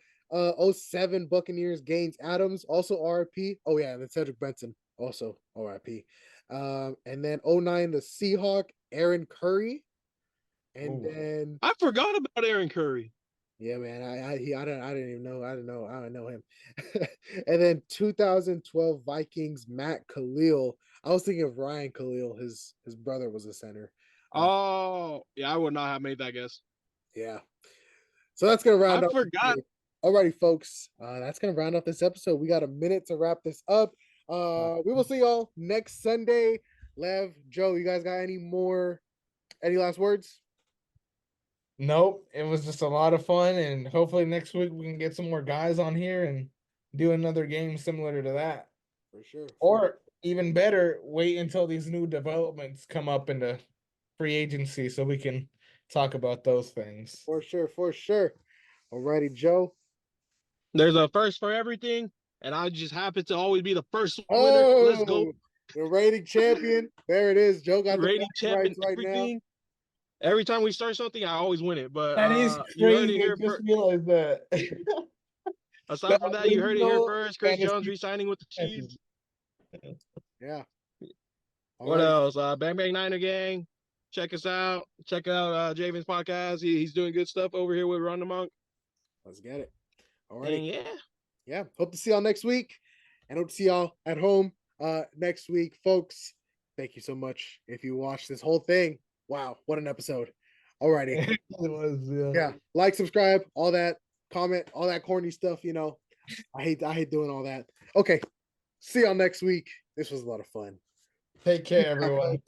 07 Buccaneers, Gaines Adams, also RIP. Oh yeah, and then Cedric Benson, also RIP. And then 09 the Seahawk, Aaron Curry. And Ooh. then I forgot about Aaron Curry. yeah, man, I didn't even know. I don't know him. And then 2012 Vikings, Matt Khalil. I was thinking of Ryan Khalil. His brother was a center. Oh, yeah, I would not have made that guess. Yeah. So that's gonna round I up. forgot. Alrighty, folks. That's gonna round up this episode. We got a minute to wrap this up. We will see y'all next Sunday. Lev, Joe, you guys got any last words? Nope. It was just a lot of fun, and hopefully next week we can get some more guys on here and do another game similar to that. For sure. Or even better, wait until these new developments come up into free agency so we can talk about those things. For sure. Alrighty, Joe. There's a first for everything, and I just happen to always be the first winner. Let's go. The rating champion. There it is. Joe got the Rating champion, right everything. Every time we start something, I always win it. But That is you heard crazy. it I here just first. realized that. Aside from that, you heard it here original first. Chris Jones fantasy re-signing with the Chiefs. Yeah. What else? Bang Bang Niner Gang. Check us out. Check out Javen's podcast. He's doing good stuff over here with Run the Monk. Let's get it. All And right. yeah. Yeah. Hope to see y'all next week. And hope to see y'all at home next week. Folks, thank you so much. If you watched this whole thing, wow, what an episode. Alrighty. It was, Yeah. Like, subscribe, all that, comment, all that corny stuff, you know. I hate doing all that. Okay. See y'all next week. This was a lot of fun. Take care, everyone.